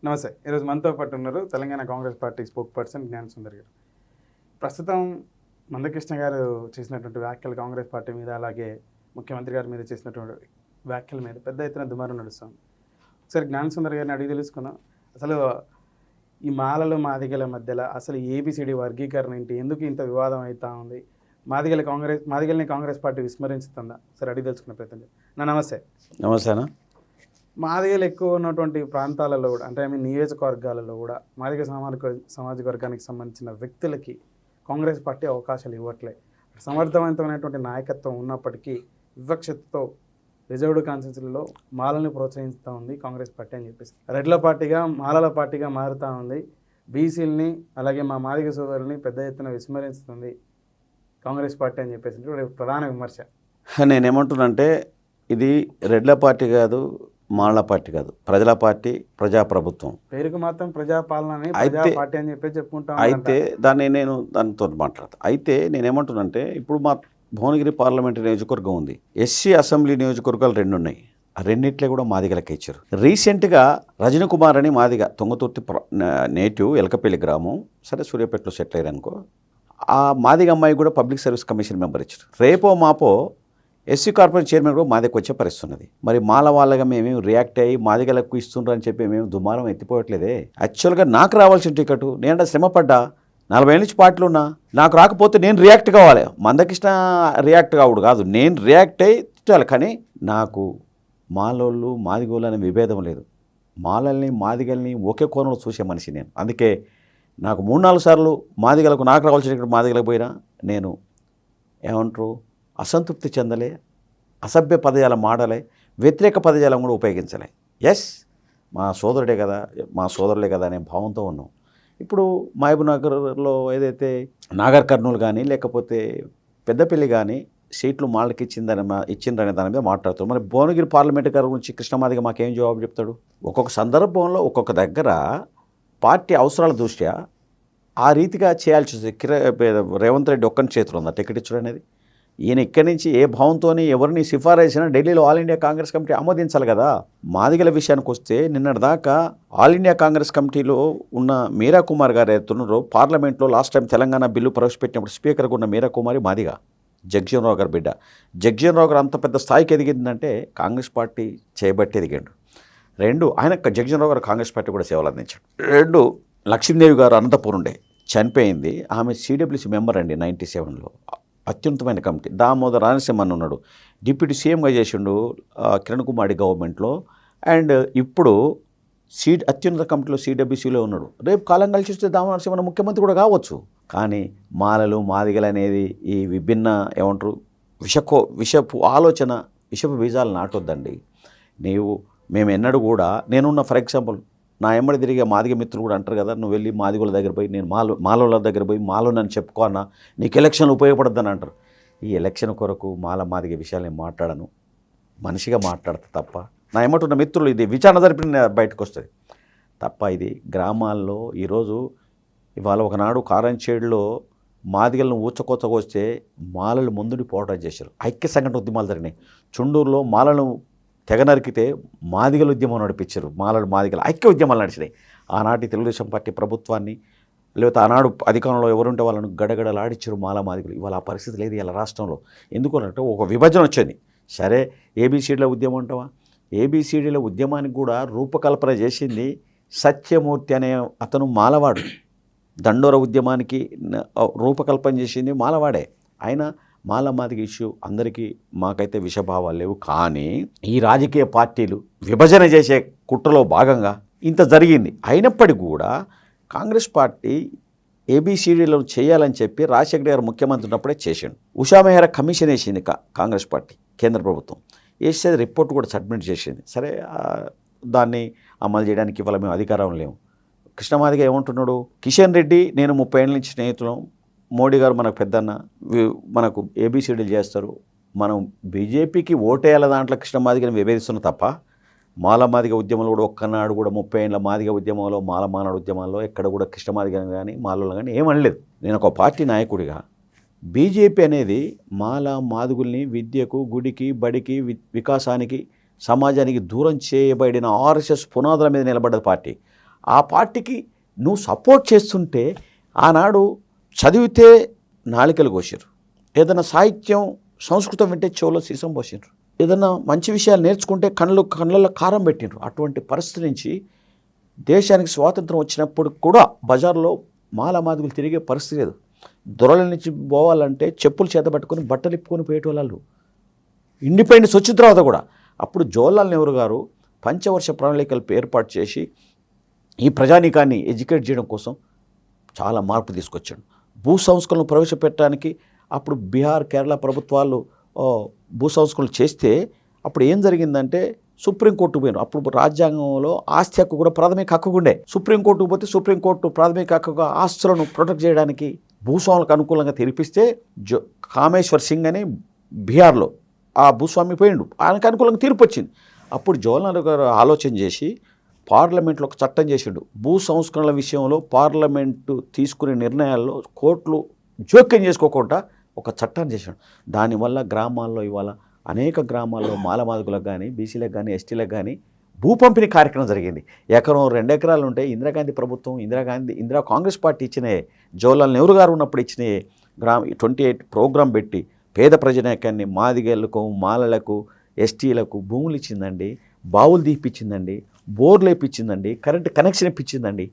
నమస్తే. ఈరోజు మనతో పాటు ఉన్నారు Telangana Congress party spoke person జ్ఞాన సుందర్ గారు. ప్రస్తుతం మందకృష్ణ గారు చేసినటువంటి వ్యాఖ్యలు కాంగ్రెస్ పార్టీ మీద, అలాగే ముఖ్యమంత్రి గారి మీద చేసినటువంటి వ్యాఖ్యల మీద పెద్ద ఎత్తున దుమారం నడుస్తుంది. ఒకసారి జ్ఞాన సుందర్ గారిని అడిగి తెలుసుకుందాం. అసలు ఈ మాలలు మాదిగల మధ్యలో అసలు ఏబిసిడి వర్గీకరణ ఏంటి? ఎందుకు ఇంత వివాదం అవుతా ఉంది? మాదిగల్ని కాంగ్రెస్ పార్టీ విస్మరించుతుందా? సరే, అడిగి తెలుసుకునే ప్రయత్నం చేద్దాం. నమస్తే. నమస్తేనా. మాదిగలు ఎక్కువ ఉన్నటువంటి ప్రాంతాలలో కూడా, అంటే నియోజకవర్గాలలో కూడా మాదిగ సామాజిక వర్గానికి సంబంధించిన వ్యక్తులకి కాంగ్రెస్ పార్టీ అవకాశాలు ఇవ్వట్లే. సమర్థవంతమైనటువంటి నాయకత్వం ఉన్నప్పటికీ వివక్షతతో రిజర్వ్డ్ కాన్స్టిట్యూన్సీలలో మాలని ప్రోత్సహిస్తూ ఉంది కాంగ్రెస్ పార్టీ అని చెప్పేసి రెడ్ల పార్టీగా మాలల పార్టీగా మారుతూ ఉంది. బీసీలని అలాగే మా మాదిగ సోదరుల్ని పెద్ద ఎత్తున విస్మరిస్తుంది కాంగ్రెస్ పార్టీ అని చెప్పేసి ప్రధాన విమర్శ. నేనేమంటున్నానంటే ఇది రెడ్ల పార్టీ కాదు, మాళ్ళ పార్టీ కాదు, ప్రజల పార్టీ, ప్రజాప్రభుత్వం. పేరుకు మాత్రం ప్రజాపాలన అని ప్రజా పార్టీ అని చెప్పి చెప్పుకుంటాం. అయితే దానితో మాట్లాడతా. అయితే నేనేమంటున్నానంటే ఇప్పుడు మా భువనగిరి పార్లమెంటరీ నియోజకవర్గం ఉంది, ఎస్సీ అసెంబ్లీ నియోజకవర్గాలు 2 ఉన్నాయి. ఆ రెండిట్లే కూడా మాదిగలకే ఇచ్చారు. రీసెంట్గా రజనీ కుమార్ అని మాదిగ తొంగతుర్తి నేటివ్ ఎలకపల్లి గ్రామం, సరే సూర్యాపేటలో సెటిల్ అయ్యారు అనుకో, ఆ మాదిగ అమ్మాయి కూడా పబ్లిక్ సర్వీస్ కమిషన్ మెంబర్ ఇచ్చారు. రేపో మాపో ఎస్సీ కార్పొరేషన్ చైర్మన్ కూడా మాదిగకు వచ్చే పరిస్థితి ఉన్నది. మరి మాల వాళ్ళగా మేమేమి రియాక్ట్ అయ్యి మాదిగలకు ఇస్తుండ్రు అని చెప్పి మేము దుమారం ఎత్తిపోవట్లేదే. యాక్చువల్గా నాకు రావాల్సిన టికెట్, నేనంటే శ్రమపడ్డా, 40 ఏళ్ళ నుంచి పార్టీలు ఉన్నా, నాకు రాకపోతే నేను రియాక్ట్ కావాలి. మందకృష్ణ రియాక్ట్ కావుడు కాదు, నేను రియాక్ట్ అయ్యి తిట్టాలి. కానీ నాకు మాలోళ్ళు మాదిగోళ్ళు అనే విభేదం లేదు. మాలల్ని మాదిగల్ని ఒకే కోణంలో చూసే మనిషి నేను. అందుకే నాకు 3-4 సార్లు మాదిగలకు నాకు రావాల్సిన టికెట్ మాదిగలకు పోయినా నేను ఏమంటారు అసంతృప్తి చెందలే, అసభ్య పదజాలం మాడలే, వ్యతిరేక పదజాలం కూడా ఉపయోగించలే. ఎస్, మా సోదరుడే కదా, మా సోదరులే కదా అనే భావంతో ఉన్నాం. ఇప్పుడు మహబూబ్ నగర్లో ఏదైతే నాగర్ కర్నూలు కానీ లేకపోతే పెద్దపల్లి కానీ సీట్లు మాళ్ళకి ఇచ్చిందనే దాని మీద మాట్లాడుతారు. మరి భువనగిరి పార్లమెంట్ గారి గురించి కృష్ణమాదిగ మాకేం జవాబు చెప్తాడు? ఒక్కొక్క సందర్భంలో ఒక్కొక్క దగ్గర పార్టీ అవసరాల దృష్ట్యా ఆ రీతిగా చేయాల్సి వస్తుంది. రేవంత్ రెడ్డి ఒక్కని చేతిలో ఉందా టికెట్ ఇచ్చడం అనేది? ఈయన ఇక్కడి నుంచి ఏ భావంతో ఎవరిని సిఫారసినా ఢిల్లీలో ఆల్ ఇండియా కాంగ్రెస్ కమిటీ ఆమోదించాలి కదా. మాదిగల విషయానికి వస్తే నిన్నటిదాకా ఆల్ ఇండియా కాంగ్రెస్ కమిటీలో ఉన్న మీరా కుమార్ గారు ఎత్తున్నారో, పార్లమెంట్లో లాస్ట్ టైం తెలంగాణ బిల్లు ప్రవేశపెట్టినప్పుడు స్పీకర్గా ఉన్న మీరా కుమారి మాదిగ, జగ్జీవన్ రావు గారి బిడ్డ. జగ్జీవన్ రావు గారు అంత పెద్ద స్థాయికి ఎదిగిందంటే కాంగ్రెస్ పార్టీ చేయబట్టి ఎదిగాడు. 2, ఆయన జగ్జీవన్ రావు గారు కాంగ్రెస్ పార్టీ కూడా సేవలు అందించాడు. 2, లక్ష్మీదేవి గారు అనంతపురం ఉండే చనిపోయింది, ఆమె సిడబ్ల్యూసీ మెంబర్ అండి 97లో. అత్యున్నతమైన కమిటీ. దామోదర్ రాయలసీమన్ ఉన్నాడు, డిప్యూటీ సీఎంగా చేసిండు కిరణ్ కుమార్ గవర్నమెంట్లో. అండ్ ఇప్పుడు అత్యున్నత కమిటీలో సిడబ్ల్యూసీలో ఉన్నాడు. రేపు కాలం కలిసి వస్తే దామోదర్ రాయలసీమన్ ముఖ్యమంత్రి కూడా కావచ్చు. కానీ మాలలు మాదిగలు అనేది ఈ విభిన్న ఏమంటారు విషపు ఆలోచన, విషపు బీజాలు నాటొద్దండి. మేము ఎన్నడూ కూడా నేనున్న ఫర్ ఎగ్జాంపుల్ నా ఎమ్మడి తిరిగే మాదిగ మిత్రులు కూడా అంటారు కదా, నువ్వు వెళ్ళి మాదిగోళ్ళ దగ్గర పోయి నేను మాలోళ్ళ దగ్గర పోయి మాలో నన్ను చెప్పుకో అన్న, నీకు ఎలక్షన్లు ఉపయోగపడద్దని అంటారు. ఈ ఎలక్షన్ కొరకు మాదిగ విషయాలు నేను మాట్లాడను, మనిషిగా మాట్లాడతా తప్ప. నా ఏమంటున్న మిత్రులు ఇది విచారణ జరిపిన బయటకు వస్తుంది తప్ప. ఇది గ్రామాల్లో ఈరోజు ఇవాళ ఒకనాడు కారంచేడులో మాదిగలను ఊచకోచకొస్తే మాలలు ముందుని పోరాటం చేశారు. ఐక్య సంఘటన ఉద్యమాలు జరిగినాయి. చుండూరులో మాలను తెగ నరికితే మాదిగల ఉద్యమం నడిపించారు. మాదిగల ఐక్య ఉద్యమాలు నడిచినాయి. ఆనాటి తెలుగుదేశం పార్టీ ప్రభుత్వాన్ని, లేకపోతే ఆనాడు అధికారంలో ఎవరుంటే వాళ్ళను గడగడలాడిచ్చారు మాదిగలు. ఇవాళ ఆ పరిస్థితి లేదు ఇలా రాష్ట్రంలో. ఎందుకంటే ఒక విభజన వచ్చింది. సరే, ఏబిసిడీల ఉద్యమం అంటావా? ఏబిసిడీల ఉద్యమానికి కూడా రూపకల్పన చేసింది సత్యమూర్తి అనే అతను మాలవాడు. దండోర ఉద్యమానికి రూపకల్పన చేసింది మాలవాడే. ఆయన మాదిగ ఇష్యూ అందరికీ మాకైతే విషభావాలు లేవు. కానీ ఈ రాజకీయ పార్టీలు విభజన చేసే కుట్రలో భాగంగా ఇంత జరిగింది. అయినప్పటికీ కూడా కాంగ్రెస్ పార్టీ ఏబిసిడీలను చేయాలని చెప్పి రాజశేఖర్ గారు ముఖ్యమంత్రి ఉన్నప్పుడే చేసిండు. ఉషా మెహ్రా కమిషన్ వేసింది కాంగ్రెస్ పార్టీ, కేంద్ర ప్రభుత్వం వేసేది, రిపోర్ట్ కూడా సబ్మిట్ చేసింది. సరే, దాన్ని అమలు చేయడానికి ఇవాళ మేము అధికారం లేము. కృష్ణమాదిగ ఏమంటున్నాడు? కిషన్ రెడ్డి నేను 30 ఏళ్ళ నుంచి స్నేహితులం, మోడీ గారు మనకు పెద్దన్న, మనకు ఏబిసిడీలు చేస్తారు, మనం బీజేపీకి ఓటేయాల దాంట్లో కృష్ణమాదిగని విభేదిస్తున్న తప్ప మాదిగ ఉద్యమంలో కూడా ఒక్కనాడు కూడా 30 ఏళ్ళ మాదిగ ఉద్యమంలో మానాడు ఉద్యమాల్లో ఎక్కడ కూడా కృష్ణమాదిగని కానీ మాలలో కానీ ఏమనలేదు. నేను ఒక పార్టీ నాయకుడిగా బీజేపీ అనేది మాదిగుల్ని విద్యకు, గుడికి, బడికి, వికాసానికి, సమాజానికి దూరం చేయబడిన ఆర్ఎస్ఎస్ పునాదుల మీద నిలబడ్డ పార్టీ. ఆ పార్టీకి నువ్వు సపోర్ట్ చేస్తుంటే ఆనాడు చదివితే నాలికలు కోసారు, ఏదైనా సాహిత్యం సంస్కృతం వింటే చెవులో సీసం పోసిండ్రు, ఏదైనా మంచి విషయాలు నేర్చుకుంటే కళ్ళల్లో కారం పెట్టిండ్రు. అటువంటి పరిస్థితి నుంచి దేశానికి స్వాతంత్రం వచ్చినప్పుడు కూడా బజార్లో మాదిగులు తిరిగే పరిస్థితి లేదు. దొరల నుంచి పోవాలంటే చెప్పులు చేతబట్టుకొని బట్టలు ఇప్పుకొని పోయేటోళ్ళు. ఇండిపెండెన్స్ వచ్చిన తర్వాత కూడా అప్పుడు జవహర్లాల్ నెహ్రూ గారు పంచవర్ష ప్రణాళికలు ఏర్పాటు చేసి ఈ ప్రజానీకాన్ని ఎడ్యుకేట్ చేయడం కోసం చాలా మార్పు తీసుకొచ్చాడు. భూ సంస్కరణలు ప్రవేశపెట్టడానికి అప్పుడు బీహార్, కేరళ ప్రభుత్వాలు భూ సంస్కరణలు చేస్తే అప్పుడు ఏం జరిగిందంటే సుప్రీంకోర్టుకు పోయారు. అప్పుడు రాజ్యాంగంలో ఆస్తి హక్కు కూడా ప్రాథమిక హక్కు ఉండే. సుప్రీంకోర్టుకు పోతే సుప్రీంకోర్టు ప్రాథమిక హక్కుగా ఆస్తులను ప్రొటెక్ట్ చేయడానికి భూస్వాములకు అనుకూలంగా తీర్పిస్తే కామేశ్వర్ సింగ్ అని బీహార్లో ఆ భూస్వామి పోయిండు, ఆయనకు అనుకూలంగా తీర్పు వచ్చింది. అప్పుడు జవహర్లాల్ నెహ్రూ గారు ఆలోచన చేసి పార్లమెంట్లో ఒక చట్టం చేసిండు. భూ సంస్కరణల విషయంలో పార్లమెంటు తీసుకునే నిర్ణయాల్లో కోర్టులు జోక్యం చేసుకోకుండా ఒక చట్టాన్ని చేశాడు. దానివల్ల గ్రామాల్లో ఇవాళ అనేక గ్రామాల్లో మాదిగులకు కానీ, బీసీలకు కానీ, ఎస్టీలకు కానీ భూ పంపిణీ కార్యక్రమం జరిగింది. ఎకరం 2 ఎకరాలు ఉంటే ఇందిరాగాంధీ ప్రభుత్వం, కాంగ్రెస్ పార్టీ ఇచ్చినాయే, జవహర్లాల్ నెహ్రూ గారు ఉన్నప్పుడు ఇచ్చినాయే 28 ప్రోగ్రాం పెట్టి పేద ప్రజానీకాన్ని మాదిగలకు, మాలలకు, ఎస్టీలకు భూములు ఇచ్చిందండి, బావులు తీపిచ్చిందండి, బోర్లు వేయించిందండి, కరెంటు కనెక్షన్ ఇప్పించిందండి.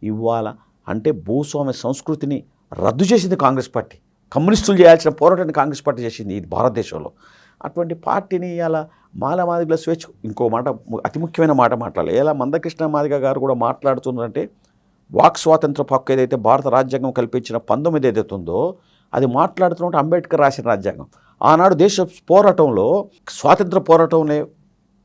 ఇవాళ అంటే భూస్వామ్య సంస్కృతిని రద్దు చేసింది కాంగ్రెస్ పార్టీ. కమ్యూనిస్టులు చేయాల్సిన పోరాటాన్ని కాంగ్రెస్ పార్టీ చేసింది ఈ భారతదేశంలో. అటువంటి పార్టీని ఇలా మాదిగల స్వేచ్ఛ. ఇంకో మాట, అతి ముఖ్యమైన మాట మాట్లాడాలి. ఇలా మందకృష్ణ మాదిగ గారు కూడా మాట్లాడుతున్నారంటే వాక్ స్వాతంత్ర హక్కు ఏదైతే భారత రాజ్యాంగం కల్పించిన 19 ఏదైతే ఉందో అది మాట్లాడుతున్నట్టు అంబేద్కర్ రాసిన రాజ్యాంగం. ఆనాడు దేశ పోరాటంలో, స్వాతంత్ర పోరాటంలో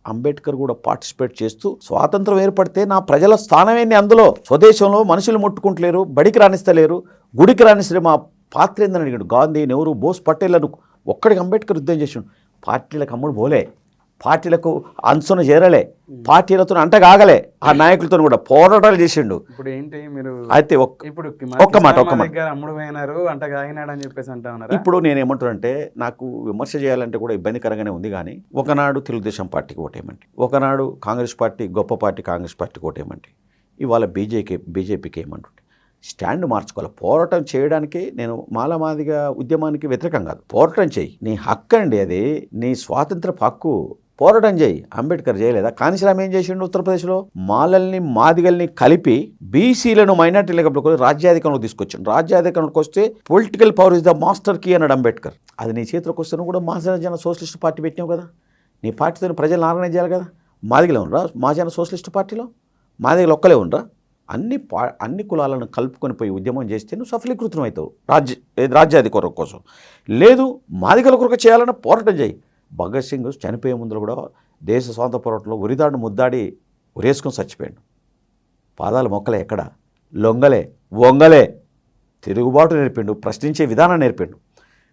అంబేద్కర్ కూడా పార్టిసిపేట్ చేస్తూ స్వాతంత్రం ఏర్పడితే నా ప్రజల స్థానమేంది, అందులో స్వదేశంలో మనుషులు ముట్టుకుంటలేరు, బడికి రాణిస్తలేరు, గుడికి రాణిస్తలేరు, మా పాత్ర ఏందని అడిగాడు. గాంధీ, నెహ్రూ, బోస్, పటేళ్లను ఒక్కడికి అంబేద్కర్ యుద్ధం చేసాడు. పార్టీలకు అమ్ముడు పోలే, పార్టీలకు అంచున చేరలే, పార్టీలతో అంటగాగలే, ఆ నాయకులతో కూడా పోరాటాలు చేసిండు. ఇప్పుడు ఏంటి మీరు అయితే ఒక్క మాట ఇప్పుడు నేను ఏమంటానంటే, నాకు విమర్శ చేయాలంటే కూడా ఇబ్బందికరంగానే ఉంది. కానీ ఒకనాడు తెలుగుదేశం పార్టీకి ఓటేయమంటే, ఒకనాడు కాంగ్రెస్ పార్టీ గొప్ప పార్టీ కాంగ్రెస్ పార్టీకి ఓటేయమంటే, ఇవాళ బీజేపీకి ఏమంటుంటే స్టాండ్ మార్చుకోవాలి. పోరాటం చేయడానికి నేను మాదిగ ఉద్యమానికి వ్యతిరేకం కాదు, పోరాటం చేయి, నీ హక్కు అండి, అది నీ స్వాతంత్ర హక్కు, పోరాటం చేయి. అంబేద్కర్ చేయలేదా? కానిశ్రామ్ ఏం చేసిండు? ఉత్తరప్రదేశ్లో మాలల్ని మాదిగల్ని కలిపి బీసీలను మైనార్టీలకు రాజ్యాధికారంలో తీసుకొచ్చాడు. రాజ్యాధికారంలోకి వస్తే political power is the master key అన్నాడు అంబేద్కర్. అది నీ చేతిలోకి వస్తే కూడా మహాజన సోషలిస్ట్ పార్టీ పెట్టినావు కదా, నీ పార్టీతో ప్రజలను ఆర్గనైజ్ చేయాలి కదా. మాదిగలే ఉండరా మహాజన సోషలిస్ట్ పార్టీలో? మాదిగలు ఒక్కలే ఉండరా? అన్ని కులాలను కలుపుకొని పోయి ఉద్యమం చేస్తే నువ్వు సఫలీకృతం అవుతావు రాజ్యాధికారం కోసం. లేదు, మాదిగల కొరకు చేయాలన్న పోరాటం చేయి. భగత్ సింగ్ చనిపోయే ముందు కూడా దేశ స్వాతంత్ర పోరాటంలో ఉరిదాడిని ముద్దాడి ఉరేసుకొని చచ్చిపోయాడు. పాదాలు మొక్కలే, ఎక్కడ లొంగలే, వంగలే, తిరుగుబాటు నేర్పిండు, ప్రశ్నించే విధానం నేర్పిండు.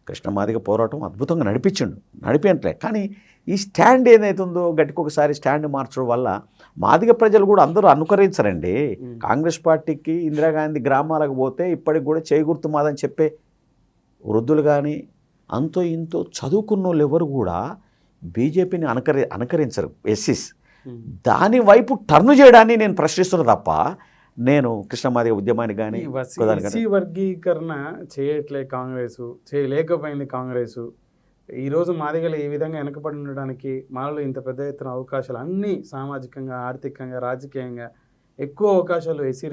కృష్ణమాదిగ పోరాటం అద్భుతంగా నడిపించలే. కానీ ఈ స్టాండ్ ఏదైతుందో గట్టికొకసారి స్టాండ్ మార్చడం వల్ల మాదిగ ప్రజలు కూడా అందరూ అనుకరించరండి. కాంగ్రెస్ పార్టీకి ఇందిరాగాంధీ గ్రామాలకు పోతే ఇప్పటికి కూడా చేకూర్తు మాదని చెప్పే వృద్ధులు కానీ, అంతో ఇంతో చదువుకున్న వాళ్ళు ఎవరు కూడా బీజేపీని అనుకరించరు. ఎస్సీస్ దాని వైపు టర్న్ చేయడాన్ని నేను ప్రశ్నిస్తున్నా తప్ప నేను కృష్ణమాదిగ ఉద్యమాన్ని కానీ వర్గీకరణ చేయట్లే కాంగ్రెసు, చేయలేకపోయింది కాంగ్రెసు. ఈరోజు మాదిగలు ఈ విధంగా వెనకబడి ఉండడానికి మాలో ఇంత పెద్ద ఎత్తున అవకాశాలు, అన్నీ సామాజికంగా, ఆర్థికంగా, రాజకీయంగా ఎక్కువ అవకాశాలు ఎస్సీ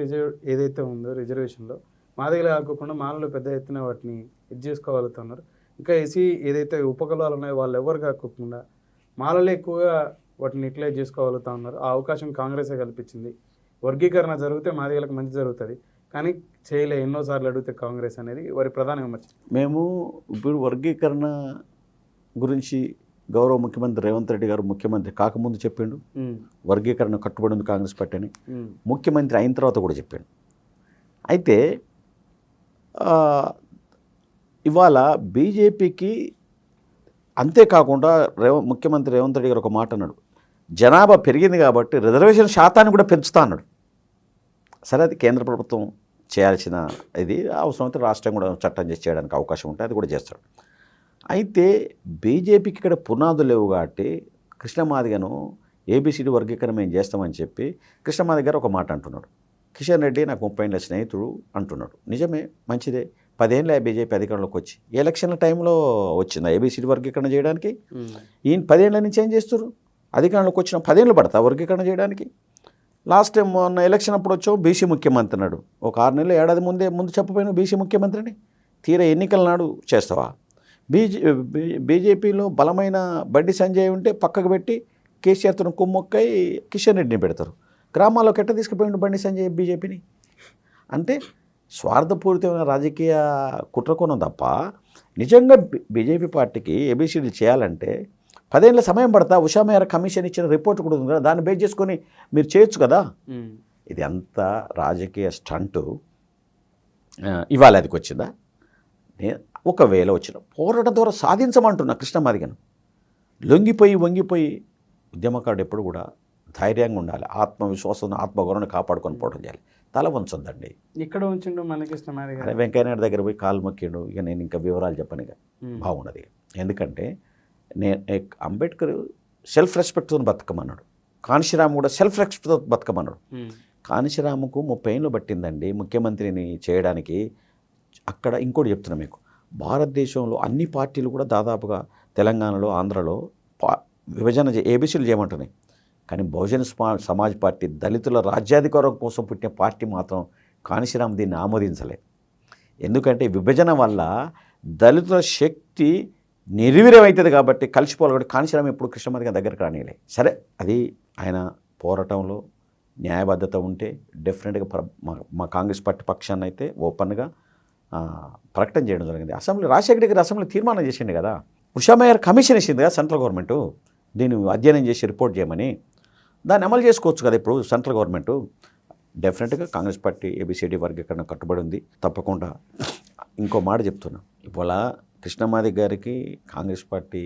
ఏదైతే ఉందో రిజర్వేషన్లో మాదిగలు కాకుండా మాలలో పెద్ద ఎత్తున వాటిని ఇది చేసుకోగలుగుతున్నారు. ఇంకా ఎస్సీ ఏదైతే ఉపకులాలు ఉన్నాయో వాళ్ళు ఎవరు కాకుండా మాలలో ఎక్కువగా వాటిని యూటిలైజ్ చేసుకోగలుగుతూ ఉన్నారు. ఆ అవకాశం కాంగ్రెసే కల్పించింది. వర్గీకరణ జరిగితే మాదిగలకు మంచి జరుగుతుంది, కానీ చేయలే, ఎన్నోసార్లు అడిగితే కాంగ్రెస్ అనేది వారి ప్రధాన విమర్శ. మేము ఇప్పుడు వర్గీకరణ గురించి గౌరవ ముఖ్యమంత్రి రేవంత్ రెడ్డి గారు ముఖ్యమంత్రి కాకముందు చెప్పిండు, వర్గీకరణ కట్టుబడి ఉంది కాంగ్రెస్ పార్టీ అని. ముఖ్యమంత్రి అయిన తర్వాత కూడా చెప్పాడు. అయితే ఇవాళ బీజేపీకి అంతేకాకుండా ముఖ్యమంత్రి రేవంత్ రెడ్డి గారు ఒక మాట అన్నాడు, జనాభా పెరిగింది కాబట్టి రిజర్వేషన్ శాతాన్ని కూడా పెంచుతా అన్నాడు. సరే, అది కేంద్ర ప్రభుత్వం చేయాల్సిన ఇది, అవసరమైతే రాష్ట్రం కూడా చట్టం చేసి చేయడానికి అవకాశం ఉంటుంది, అది కూడా చేస్తాడు. అయితే బీజేపీకి ఇక్కడ పునాదులు లేవు కాబట్టి కృష్ణమాదిగను ఏబిసిడి వర్గీకరణ మేము చేస్తామని చెప్పి కృష్ణమాదిగ గారు ఒక మాట అంటున్నాడు. కిషన్ రెడ్డి నాకు 30 ఏళ్ళ స్నేహితుడు అంటున్నాడు. నిజమే, మంచిదే. 10 ఏళ్ళ బీజేపీ అధికారంలోకి వచ్చి ఎలక్షన్ల టైంలో వచ్చిందా ఏబీసీడీ వర్గీకరణ చేయడానికి? ఈయన 10 ఏళ్ళ నుంచి ఏం చేస్తారు? అధికారంలోకి వచ్చిన 10 ఏళ్ళు పడతా వర్గీకరణ చేయడానికి? లాస్ట్ టైం మొన్న ఎలక్షన్ అప్పుడు వచ్చావు బీసీ ముఖ్యమంత్రి అన్నాడు. ఒక 6 నెలలు ఏడాది ముందు చెప్పపోయినా బీసీ ముఖ్యమంత్రిని తీరా ఎన్నికల నాడు చేస్తావా? బీజేపీలో బలమైన బండి సంజయ్ ఉంటే పక్కకు పెట్టి కేసీఆర్తో కుమ్మొక్కై కిషన్ రెడ్డిని పెడతారు. గ్రామాల్లోకి ఎట్ట తీసుకుపోయిండు బండి సంజయ్ బీజేపీని? అంటే స్వార్థపూరితమైన రాజకీయ కుట్రకోణం తప్ప నిజంగా బీజేపీ పార్టీకి ఏబీసీడీలు చేయాలంటే 10 ఏళ్ళ సమయం పడతా. ఉషా మేర కమిషన్ ఇచ్చిన రిపోర్ట్ కూడా ఉంది కదా, దాన్ని బేస్ చేసుకొని మీరు చేయొచ్చు కదా. ఇది అంతా రాజకీయ స్టంటు. ఇవాళ అదికి వచ్చిందా? ఒకవేళ వచ్చిన పోరాటం ద్వారా సాధించమంటున్నా కృష్ణమాదిగను. వంగిపోయి ఉద్యమకారుడు ఎప్పుడు కూడా ధైర్యంగా ఉండాలి. ఆత్మవిశ్వాసం ఆత్మగౌరవాన్ని కాపాడుకొని పోవడం చేయాలి. తల వంచొద్దండి. ఇక్కడ ఉంచిండు మనకి కృష్ణమాదిగ. వెంకయ్యనాయుడు దగ్గర పోయి కాలు మొక్కిండు. ఇక నేను ఇంకా వివరాలు చెప్పనిగా బాగున్నది. ఎందుకంటే అంబేద్కర్ సెల్ఫ్ రెస్పెక్ట్తో బతకమన్నాడు. కాన్షీరామ్ కూడా సెల్ఫ్ రెస్పెక్ట్తో బతకమన్నాడు. కాన్షీరామ్కు 30 ఏళ్ళు పట్టిందండి ముఖ్యమంత్రిని చేయడానికి. అక్కడ ఇంకోటి చెప్తున్నా మీకు, భారతదేశంలో అన్ని పార్టీలు కూడా దాదాపుగా తెలంగాణలో ఆంధ్రలో విభజన ఏబీసీలు చేయమంటున్నాయి. కానీ బహుజన సమాజ్ పార్టీ దళితుల రాజ్యాధికారం కోసం పుట్టిన పార్టీ మాత్రం కాన్షీరామ్ దీన్ని ఆమోదించలేదు. ఎందుకంటే విభజన వల్ల దళితుల శక్తి నిర్వీర్యమవుతుంది కాబట్టి కలిసిపోవాలి. కాబట్టి కాన్షీరామ్ ఎప్పుడు కృష్ణమాదిగ దగ్గరికి రానిలే. సరే, అది ఆయన పోరాటంలో న్యాయబద్ధత ఉంటే డెఫినెట్గా మా కాంగ్రెస్ పార్టీ పక్షాన్ని అయితే ఓపెన్గా ప్రకటన చేయడం జరిగింది. రాజశేఖర రెడ్డి అసెంబ్లీ తీర్మానం చేసింది కదా, ఉషా మేయర్ కమిషన్ ఇచ్చింది కదా సెంట్రల్ గవర్నమెంట్, దీన్ని అధ్యయనం చేసి రిపోర్ట్ చేయమని. దాన్ని అమలు చేసుకోవచ్చు కదా ఇప్పుడు సెంట్రల్ గవర్నమెంట్. డెఫినెట్గా కాంగ్రెస్ పార్టీ ఏబీసీడీ వర్గీకరణ కట్టుబడి ఉంది తప్పకుండా. ఇంకో మాట చెప్తున్నా, ఇవాళ కృష్ణమాదిగ గారికి కాంగ్రెస్ పార్టీ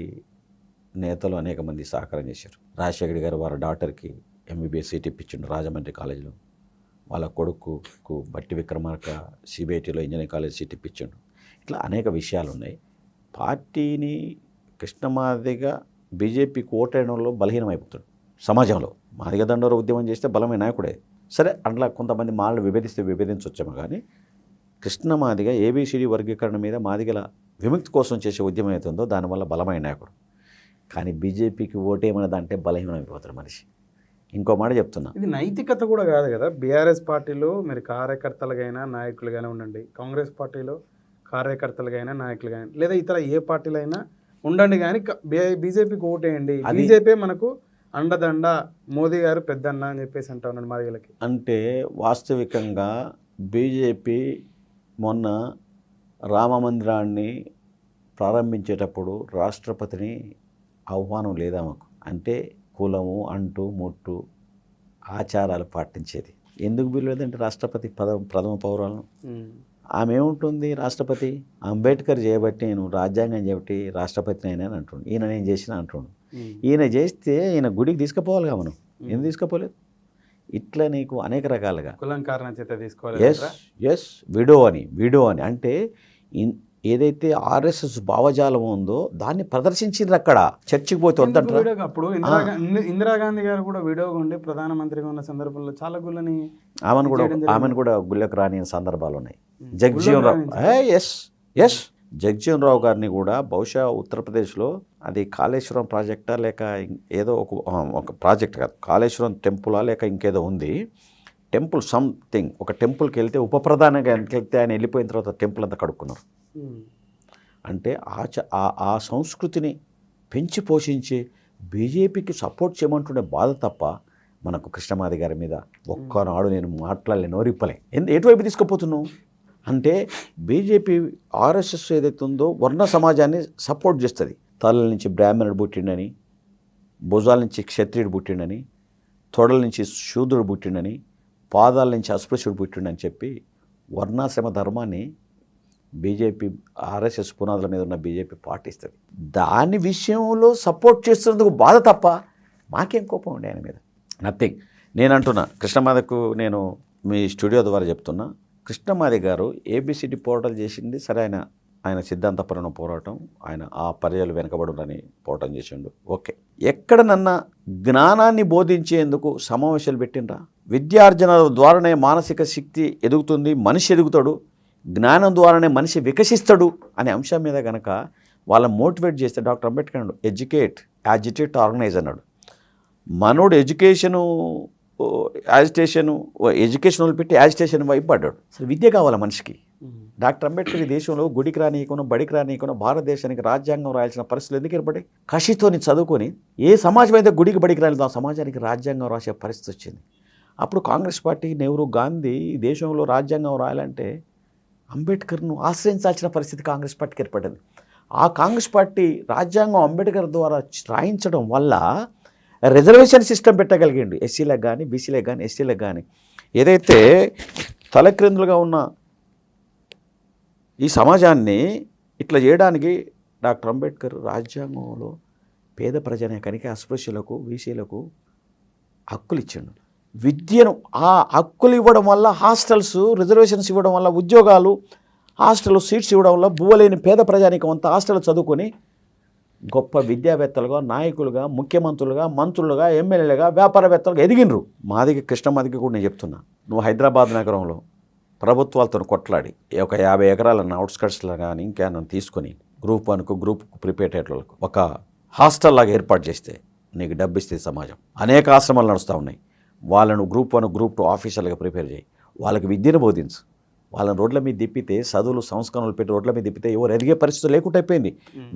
నేతలు అనేక మంది సహకారం చేశారు. రాజశేఖర గారు వారి డాటర్కి ఎంబీబీఎస్ సీట్ ఇప్పించిండు రాజమండ్రి కాలేజీలో. వాళ్ళ కొడుకుకు బట్టి విక్రమార్క సిబిఐటీలో ఇంజనీరింగ్ కాలేజ్ సీట్ ఇప్పించిండు. ఇట్లా అనేక విషయాలు ఉన్నాయి. పార్టీని కృష్ణమాదిగ బీజేపీకి ఓటేయడంలో బలహీనమైపోతాడు సమాజంలో. మాదిగ దండోర ఉద్యమం చేస్తే బలమైన నాయకుడే. సరే, అట్లా కొంతమంది మాలను విభేదించొచ్చాము. కానీ కృష్ణమాదిగ ఏబీసీడీ వర్గీకరణ మీద మాదిగల విముక్తి కోసం చేసే ఉద్యమం అవుతుందో దానివల్ల బలమైన నాయకుడు. కానీ బీజేపీకి ఓటేయమన్నదంటే బలహీనమైపోతాడు మనిషి. ఇంకో మాట చెప్తున్నా, ఇది నైతికత కూడా కాదు కదా. బీఆర్ఎస్ పార్టీలో మీరు కార్యకర్తలుగైనా నాయకులుగానే ఉండండి, కాంగ్రెస్ పార్టీలో కార్యకర్తలుగైనా నాయకులుగానే, లేదా ఇతర ఏ పార్టీలో అయినా ఉండండి, కానీ బీజేపీకి ఓటేయండి. బీజేపీ మనకు అండదండ, మోదీ గారు పెద్దన్న అని చెప్పేసి అంటా ఉన్నాడు మాదిగలకి. అంటే వాస్తవికంగా బీజేపీ మొన్న రామమందిరాన్ని ప్రారంభించేటప్పుడు రాష్ట్రపతిని ఆహ్వానం లేదా మాకు. అంటే కులము అంటూ ముట్టు ఆచారాలు పాటించేది. ఎందుకు పిలవలేదంటే రాష్ట్రపతి ప్రథమ పౌరాలను. ఆమె ఏముంటుంది, రాష్ట్రపతి అంబేద్కర్ చేయబట్టి నేను రాజ్యాంగం చేయబట్టి రాష్ట్రపతిని అయినా అని అంటుండు. ఈయన నేను చేసిన అంటుండు. ఈయన చేస్తే ఈయన గుడికి తీసుకుపోవాలిగా మనం, ఎందుకు తీసుకుపోలేదు? ఇట్లా నీకు అనేక రకాలుగా కులం కారణం చేత తీసుకోవాలి. ఎస్ విడో అని అంటే ఏదైతే ఆర్ఎస్ఎస్ భావజాలం ఉందో దాన్ని ప్రదర్శించిండ్రు. అక్కడ చర్చికి పోతే వద్దంటారు. అప్పుడు ఇందిరాగాంధీ గారు కూడా వీడియోగా ఉండి ప్రధానమంత్రిగా ఉన్న సందర్భంలో చాలా గుళ్ళని ఆమెను కూడా గుళ్ళకు రాని సందర్భాలు ఉన్నాయి. జగ్జీవన్ రావు జగ్జీవన్ రావు గారిని కూడా బహుశా ఉత్తరప్రదేశ్లో అది కాళేశ్వరం ప్రాజెక్టా లేక ఏదో ఒక ప్రాజెక్ట్ కాదు, కాళేశ్వరం టెంపులా లేక ఇంకేదో ఉంది టెంపుల్ సంథింగ్. ఒక టెంపుల్కి వెళ్తే ఉప ప్రధానంగా వెళ్తే ఆయన వెళ్ళిపోయిన తర్వాత టెంపుల్ అంతా కడుక్కున్నారు. అంటే ఆ సంస్కృతిని పెంచి పోషించి బీజేపీకి సపోర్ట్ చేయమంటుండే బాధ తప్ప మనకు కృష్ణమాదిగ గారి మీద ఒక్కనాడు నేను మాట్లాడలే, నోరిప్పలే. ఎటువైపు తీసుకుపోతున్నావు అంటే బీజేపీ ఆర్ఎస్ఎస్ ఏదైతే ఉందో వర్ణ సమాజాన్ని సపోర్ట్ చేస్తుంది. తలల నుంచి బ్రాహ్మణుడు పుట్టిండని, భుజాల నుంచి క్షత్రియుడు పుట్టిండని, తొడల నుంచి శూద్రుడు పుట్టిండని, పాదాల నుంచి అస్పృశ్యుడు పుట్టిండని చెప్పి వర్ణాశ్రమ ధర్మాన్ని బీజేపీ ఆర్ఎస్ఎస్ పునాదుల మీద ఉన్న బీజేపీ పాటిస్తుంది. దాని విషయంలో సపోర్ట్ చేస్తున్నందుకు బాధ తప్ప మాకేం కోపం ఉండే ఆయన మీద, నథింగ్. నేను అంటున్నా కృష్ణమాదిగకు, నేను మీ స్టూడియో ద్వారా చెప్తున్నా, కృష్ణమాదిగ గారు ఏబిసిడి పోర్టల్ చేసింది సరే, ఆయన ఆయన సిద్ధాంతపరమైన పోరాటం, ఆయన ఆ పర్యాలు వెనకబడునని పోరాటం చేసిండు. ఓకే, ఎక్కడనన్నా జ్ఞానాన్ని బోధించేందుకు సమావేశాలు పెట్టిండ్రా? విద్యార్జన ద్వారానే మానసిక శక్తి ఎదుగుతుంది, మనిషి ఎదుగుతాడు, జ్ఞానం ద్వారానే మనిషి వికసిస్తాడు అనే అంశం మీద కనుక వాళ్ళని మోటివేట్ చేస్తే డాక్టర్ అంబేద్కర్ అన్నాడు, ఎడ్యుకేట్, యాజిటేట్, ఆర్గనైజ్ అన్నాడు. మనోడు ఎడ్యుకేషన్ పెట్టి యాజిటేషన్ వైపు పడ్డాడు. అసలు విద్య కావాలి మనిషికి. డాక్టర్ అంబేద్కర్ ఈ దేశంలో గుడికి రానియకుండా బడికి రానియకుండా భారతదేశానికి రాజ్యాంగం రాయాల్సిన పరిస్థితులు ఎందుకు ఏర్పడ్డాయి? కషితోని చదువుకొని ఏ సమాజం అయితే గుడికి బడికి రాలేదు ఆ సమాజానికి రాజ్యాంగం రాసే పరిస్థితి వచ్చింది. అప్పుడు కాంగ్రెస్ పార్టీ, నెహ్రూ, గాంధీ ఈ దేశంలో రాజ్యాంగం రాయాలంటే అంబేద్కర్ను ఆశ్రయించాల్సిన పరిస్థితి కాంగ్రెస్ పార్టీకి ఏర్పడింది. ఆ కాంగ్రెస్ పార్టీ రాజ్యాంగం అంబేద్కర్ ద్వారా రాయించడం వల్ల రిజర్వేషన్ సిస్టమ్ పెట్టగలిగిండు. ఎస్సీలకు కానీ, బీసీలకు కానీ, ఎస్సీలకు కానీ. ఏదైతే తలక్రిందులుగా ఉన్న ఈ సమాజాన్ని ఇట్లా చేయడానికి డాక్టర్ అంబేద్కర్ రాజ్యాంగంలో పేద ప్రజానీకానికి, అస్పృశ్యులకు, బీసీలకు హక్కులు ఇచ్చిండు. విద్యను ఆ హక్కులు ఇవ్వడం వల్ల హాస్టల్స్, రిజర్వేషన్స్ ఇవ్వడం వల్ల ఉద్యోగాలు, హాస్టల్ సీట్స్ ఇవ్వడం వల్ల బువ్వలేని పేద ప్రజానీకం అంతా హాస్టల్ చదువుకొని గొప్ప విద్యావేత్తలుగా, నాయకులుగా, ముఖ్యమంత్రులుగా, మంత్రులుగా, ఎమ్మెల్యేలుగా, వ్యాపారవేత్తలుగా ఎదిగినరు. మాదిగ కృష్ణమాదిగ కూడా నేను చెప్తున్నా, నువ్వు హైదరాబాద్ నగరంలో ప్రభుత్వాలతో కొట్లాడి ఒక 50 ఎకరాలను అవుట్స్కట్స్లో కానీ ఇంకేమైనా తీసుకొని గ్రూప్ 1కు, గ్రూప్కు ప్రిపేర్ అయ్యేటోళ్ళకు ఒక హాస్టల్ లాగా ఏర్పాటు చేస్తే నీకు డబ్బు ఇస్తుంది సమాజం. అనేక ఆశ్రమాలు నడుస్తూ ఉన్నాయి. వాళ్ళను గ్రూప్ 1, గ్రూప్ 2 ఆఫీసర్లుగా ప్రిపేర్ చేయి, వాళ్ళకి విద్యను బోధించు. వాళ్ళని రోడ్ల మీద తిప్పితే, చదువులు సంస్కరణలు పెట్టి రోడ్ల మీద తిప్పితే ఎవరు ఎదిగే పరిస్థితి లేకుండా అయిపోయింది.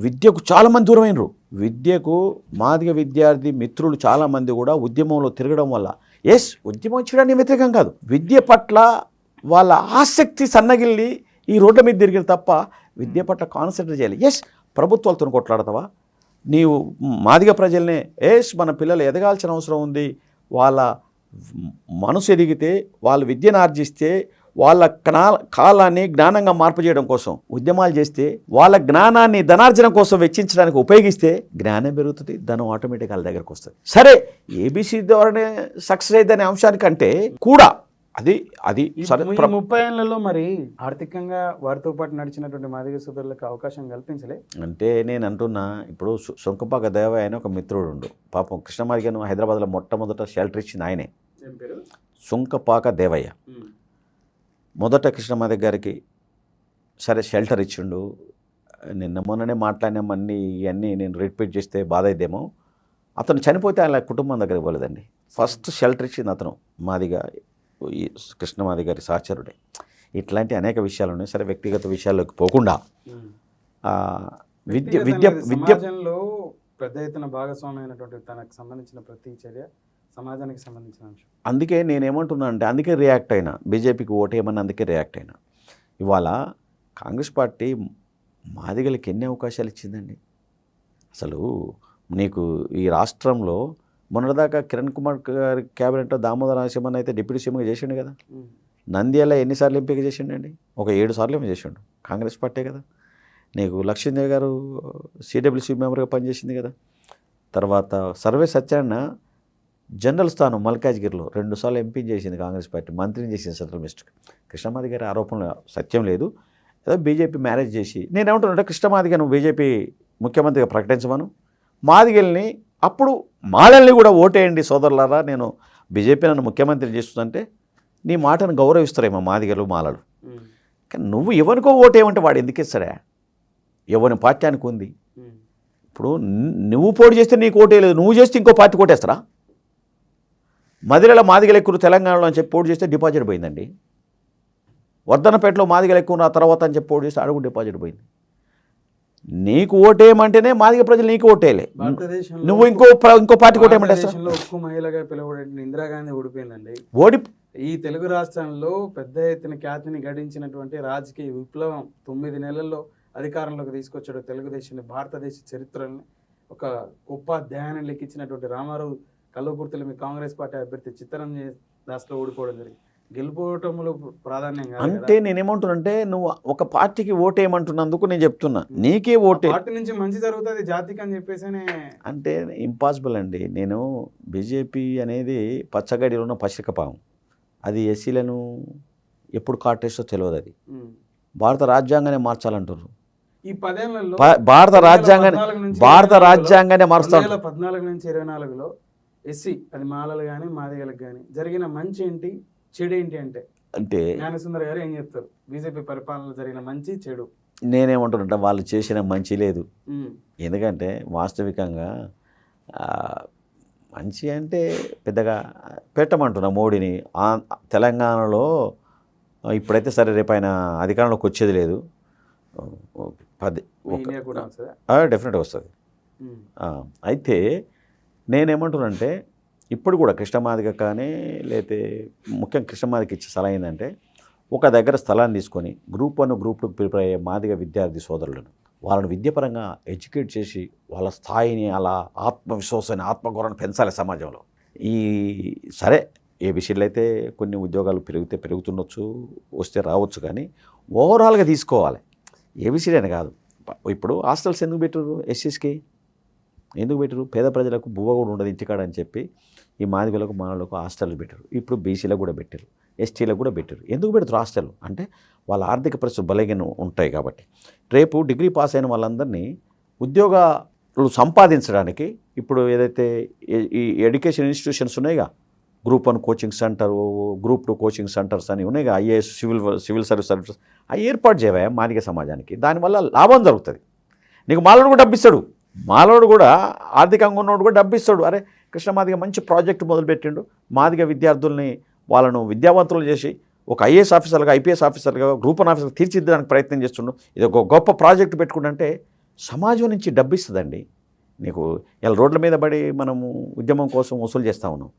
విద్యకు చాలామంది దూరమైనరు. విద్యకు మాదిగ విద్యార్థి మిత్రులు చాలామంది కూడా ఉద్యమంలో తిరగడం వల్ల, ఉద్యమం చేయడానికి వ్యతిరేకం కాదు, విద్య పట్ల వాళ్ళ ఆసక్తి సన్నగిల్లి ఈ రోడ్ల మీద తిరిగిన తప్ప విద్య పట్ల కాన్సన్ట్రేట్ చేయాలి. ప్రభుత్వాలతో కొట్లాడతావా? నీవు మాదిగ ప్రజల్నే మన పిల్లలు ఎదగాల్సిన అవసరం ఉంది, వాళ్ళ మనసు ఎదిగితే, వాళ్ళు విద్యను ఆర్జిస్తే, వాళ్ళ కాలాన్ని జ్ఞానంగా మార్పు చేయడం కోసం ఉద్యమాలు చేస్తే, వాళ్ళ జ్ఞానాన్ని ధనార్జన కోసం వెచ్చించడానికి ఉపయోగిస్తే జ్ఞానం పెరుగుతుంది, ధనం ఆటోమేటిక్గా వాళ్ళ దగ్గరకు వస్తుంది. సరే, ఏబీసీ ద్వారానే సక్సెస్ అయ్యేదనే అంశానికంటే కూడా అది 30 ఏళ్లలో మరి ఆర్థికంగా వారితో పాటు నడిచినటువంటి మాదిగ సోదరులకు అవకాశం కల్పించలే అంటే నేను అంటున్నా. ఇప్పుడు సొంకపాక దేవయ్య అని ఒక మిత్రుడు ఉండు, పాపం కృష్ణమాదిగను హైదరాబాద్లో మొట్టమొదట షెల్టర్ ఇచ్చింది ఆయనే. సొంకపాక దేవయ్య మొదట కృష్ణమాదిగ గారికి సరే షెల్టర్ ఇచ్చిండు. నిన్న మొన్ననే మాట్లాడినామన్నీ ఇవన్నీ నేను రిపీట్ చేస్తే బాధ అయిద్దేమో. అతను చనిపోతే ఆయన కుటుంబం దగ్గరికి పోలేదండి. ఫస్ట్ షెల్టర్ ఇచ్చింది అతను మాదిగా ఈ కృష్ణమాదిగ గారి సహచరుడే. ఇట్లాంటి అనేక విషయాలు ఉన్నాయి. సరే, వ్యక్తిగత విషయాల్లోకి పోకుండా సమాజంలో పెద్ద ఎత్తున భాగస్వామి అయినటువంటి తనకు సంబంధించిన ప్రతి చర్య సమాజానికి సంబంధించిన అంశం. అందుకే నేనేమంటున్నా అంటే, అందుకే రియాక్ట్ అయినా, బీజేపీకి ఓటేయమని అందుకే రియాక్ట్ అయినా. ఇవాళ కాంగ్రెస్ పార్టీ మాదిగలకి ఎన్ని అవకాశాలు ఇచ్చిందండి? అసలు నీకు ఈ రాష్ట్రంలో మొన్నటిదాకా కిరణ్ కుమార్ గారి క్యాబినెట్లో దామోదర నరసింహన్ అయితే డిప్యూటీ సీఎంగా చేసిండు కదా. నంద్యాల ఎన్నిసార్లు ఎంపిక చేసిండండి? ఒక 7 సార్లు ఏమో చేసిండు. కాంగ్రెస్ పార్టీ కదా. నీకు లక్ష్మీదేవి గారు సిడబ్ల్యూసీ మెంబర్గా పనిచేసింది కదా. తర్వాత సర్వే సత్యనారాయణ జనరల్ స్థానం మల్కాజ్గిరిలో 2 సార్లు ఎంపీ చేసింది కాంగ్రెస్ పార్టీ, మంత్రిని చేసింది సెంట్రల్ మినిస్టర్. కృష్ణమాదిగ గారి ఆరోపణలు సత్యం లేదు. ఏదో బీజేపీ మ్యారేజ్ చేసి, నేనేమంటున్నా, కృష్ణమాదిగ నువ్వు బీజేపీ ముఖ్యమంత్రిగా ప్రకటించమను, మాదిగల్ని అప్పుడు మాలల్ని కూడా ఓటేయండి సోదరులారా, నేను బీజేపీ నన్ను ముఖ్యమంత్రి చేస్తుందంటే నీ మాటను గౌరవిస్తారేమో మాదిగలు, మాలలు. కానీ నువ్వు ఎవరికో ఓటేయమంటే వాడు ఎందుకు ఇస్తాడా? ఎవరి పార్టీ ఉంది. ఇప్పుడు నువ్వు పోటీ చేస్తే నీకు ఓటేయలేదు, నువ్వు చేస్తే ఇంకో పార్టీ ఓటేస్తారా? మదిరల మాదిగలు ఎక్కువ తెలంగాణలో అని చెప్పి పోటీ చేస్తే డిపాజిట్ పోయిందండి. వర్ధనపేటలో మాదిగలు ఎక్కువ నా తర్వాత అని చెప్పి పోటీ చేస్తే అడుగు డిపాజిట్ పోయింది. నీకు ఓటేయమంటేనే మాదిగ ప్రజలు నీకు ఓటేయలే, నువ్వు ఇంకో పార్టీకి ఓటేయమంటే ఉక్కు మహిళగా పిలువబడిన ఇందిరాగాంధీ ఓడిపోయిందండి. ఈ తెలుగు రాష్ట్రంలో పెద్ద ఎత్తున ఖ్యాతిని గడించినటువంటి రాజకీయ విప్లవం 9 నెలల్లో అధికారంలోకి తీసుకొచ్చాడు తెలుగుదేశాన్ని. భారతదేశ చరిత్రని ఒక గొప్ప అధ్యాయాన్ని లెక్కించినటువంటి రామారావు కల్వకుర్తిలో మీ కాంగ్రెస్ పార్టీ అభ్యర్థి చిత్తరంజన్ దాస్లో ఓడిపోవడం జరిగింది. గెలుపోవటంలో ప్రాధాన్యం అంటే నేనేమంటున్నానంటే, నువ్వు ఒక పార్టీకి ఓటేయమంటున్నందుకు నేను చెప్తున్నా, నీకే ఓటే పార్టీ నుంచి మంచి జరుగుతుంది జాతికి అని చెప్పేసి అంటే ఇంపాసిబుల్ అండి. నేను బీజేపీ అనేది పచ్చగడిలో ఉన్న పసిరికపాము, అది ఎస్సీలను ఎప్పుడు కాటేస్తో తెలియదు. అది భారత రాజ్యాంగాన్ని మార్చాలంటారు. ఈ 10 ఏళ్లలో భారత రాజ్యాంగాన్ని మారుస్తాం. 2014 నుంచి 24లో ఎస్సీ అది మాలలు కానీ మాదిగలకు కానీ జరిగిన మంచి ఏంటి చెడు ఏంటి అంటే జ్ఞానసుందర్ గారు ఏం చెప్తారు? బీజేపీ పరిపాలనలో జరిగిన మంచి చెడు నేనేమంటున్నా, వాళ్ళు చేసిన మంచి లేదు. ఎందుకంటే వాస్తవికంగా మంచి అంటే పెద్దగా పెట్టమంటున్నా మోడీని. తెలంగాణలో ఇప్పుడైతే సరే రేపు ఆయన అధికారంలోకి వచ్చేది లేదు, డెఫినెట్గా వస్తుంది. అయితే నేనేమంటున్నానంటే ఇప్పుడు కూడా కృష్ణమాదిగ కానీ లేకపోతే ముఖ్యంగా కృష్ణమాదిగకి ఇచ్చే సలహా ఏంటంటే, ఒక దగ్గర స్థలాన్ని తీసుకొని గ్రూప్ 1 గ్రూప్ 2 ప్రిపేర్ అయ్యే మాదిగ విద్యార్థి సోదరులను వాళ్ళని విద్యాపరంగా ఎడ్యుకేట్ చేసి వాళ్ళ స్థాయిని అలా ఆత్మవిశ్వాసాన్ని ఆత్మగౌరవాన్ని పెంచాలి సమాజంలో. ఈ సరే ఏబిసిడ్లు అయితే కొన్ని ఉద్యోగాలు పెరుగుతుండొచ్చు, వస్తే రావచ్చు, కానీ ఓవరాల్గా తీసుకోవాలి. ఏబిసిడి అని కాదు. ఇప్పుడు హాస్టల్స్ ఎందుకు పెట్టరు? ఎస్సీస్కి ఎందుకు పెట్టరు? పేద ప్రజలకు బువ్వ కూడా ఉండదు ఇంటికాడ అని చెప్పి ఈ మాదిగలకు మానవులకు హాస్టల్ పెట్టరు. ఇప్పుడు బీసీలకు కూడా పెట్టారు, ఎస్టీలకు కూడా పెట్టారు. ఎందుకు పెడతారు హాస్టల్ అంటే వాళ్ళ ఆర్థిక పరిస్థితులు బలహీన ఉంటాయి కాబట్టి. రేపు డిగ్రీ పాస్ అయిన వాళ్ళందరినీ ఉద్యోగాలు సంపాదించడానికి ఇప్పుడు ఏదైతే ఈ ఎడ్యుకేషన్ ఇన్స్టిట్యూషన్స్ ఉన్నాయిగా, group 1 coaching centre, group 2 coaching centres అని ఉన్నాయిగా, ఐఏఎస్ సివిల్ సర్వీసెస్ అవి ఏర్పాటు చేయవా మాదిగ సమాజానికి. దానివల్ల లాభం జరుగుతుంది. నీకు మాలోడు కూడా డబ్బిస్తాడు, మాలోడు కూడా ఆర్థికంగా ఉన్నోడు కూడా డబ్బిస్తాడు. అరే కృష్ణమాదిగ మంచి ప్రాజెక్టు మొదలుపెట్టిండు, మాదిగ విద్యార్థుల్ని వాళ్ళను విద్యావంతులు చేసి ఒక ఐఏఎస్ ఆఫీసర్గా ఐపీఎస్ ఆఫీసర్గా గ్రూప్ 1 ఆఫీసర్గా తీర్చిదిద్దడానికి ప్రయత్నం చేస్తుండు, ఇది ఒక గొప్ప ప్రాజెక్టు పెట్టుకుంటే సమాజం నుంచి డబ్బిస్తుందండి. నీకు ఇలా రోడ్ల మీద పడి మనము ఉద్యమం కోసం వసూలు చేస్తా ఉన్నాం,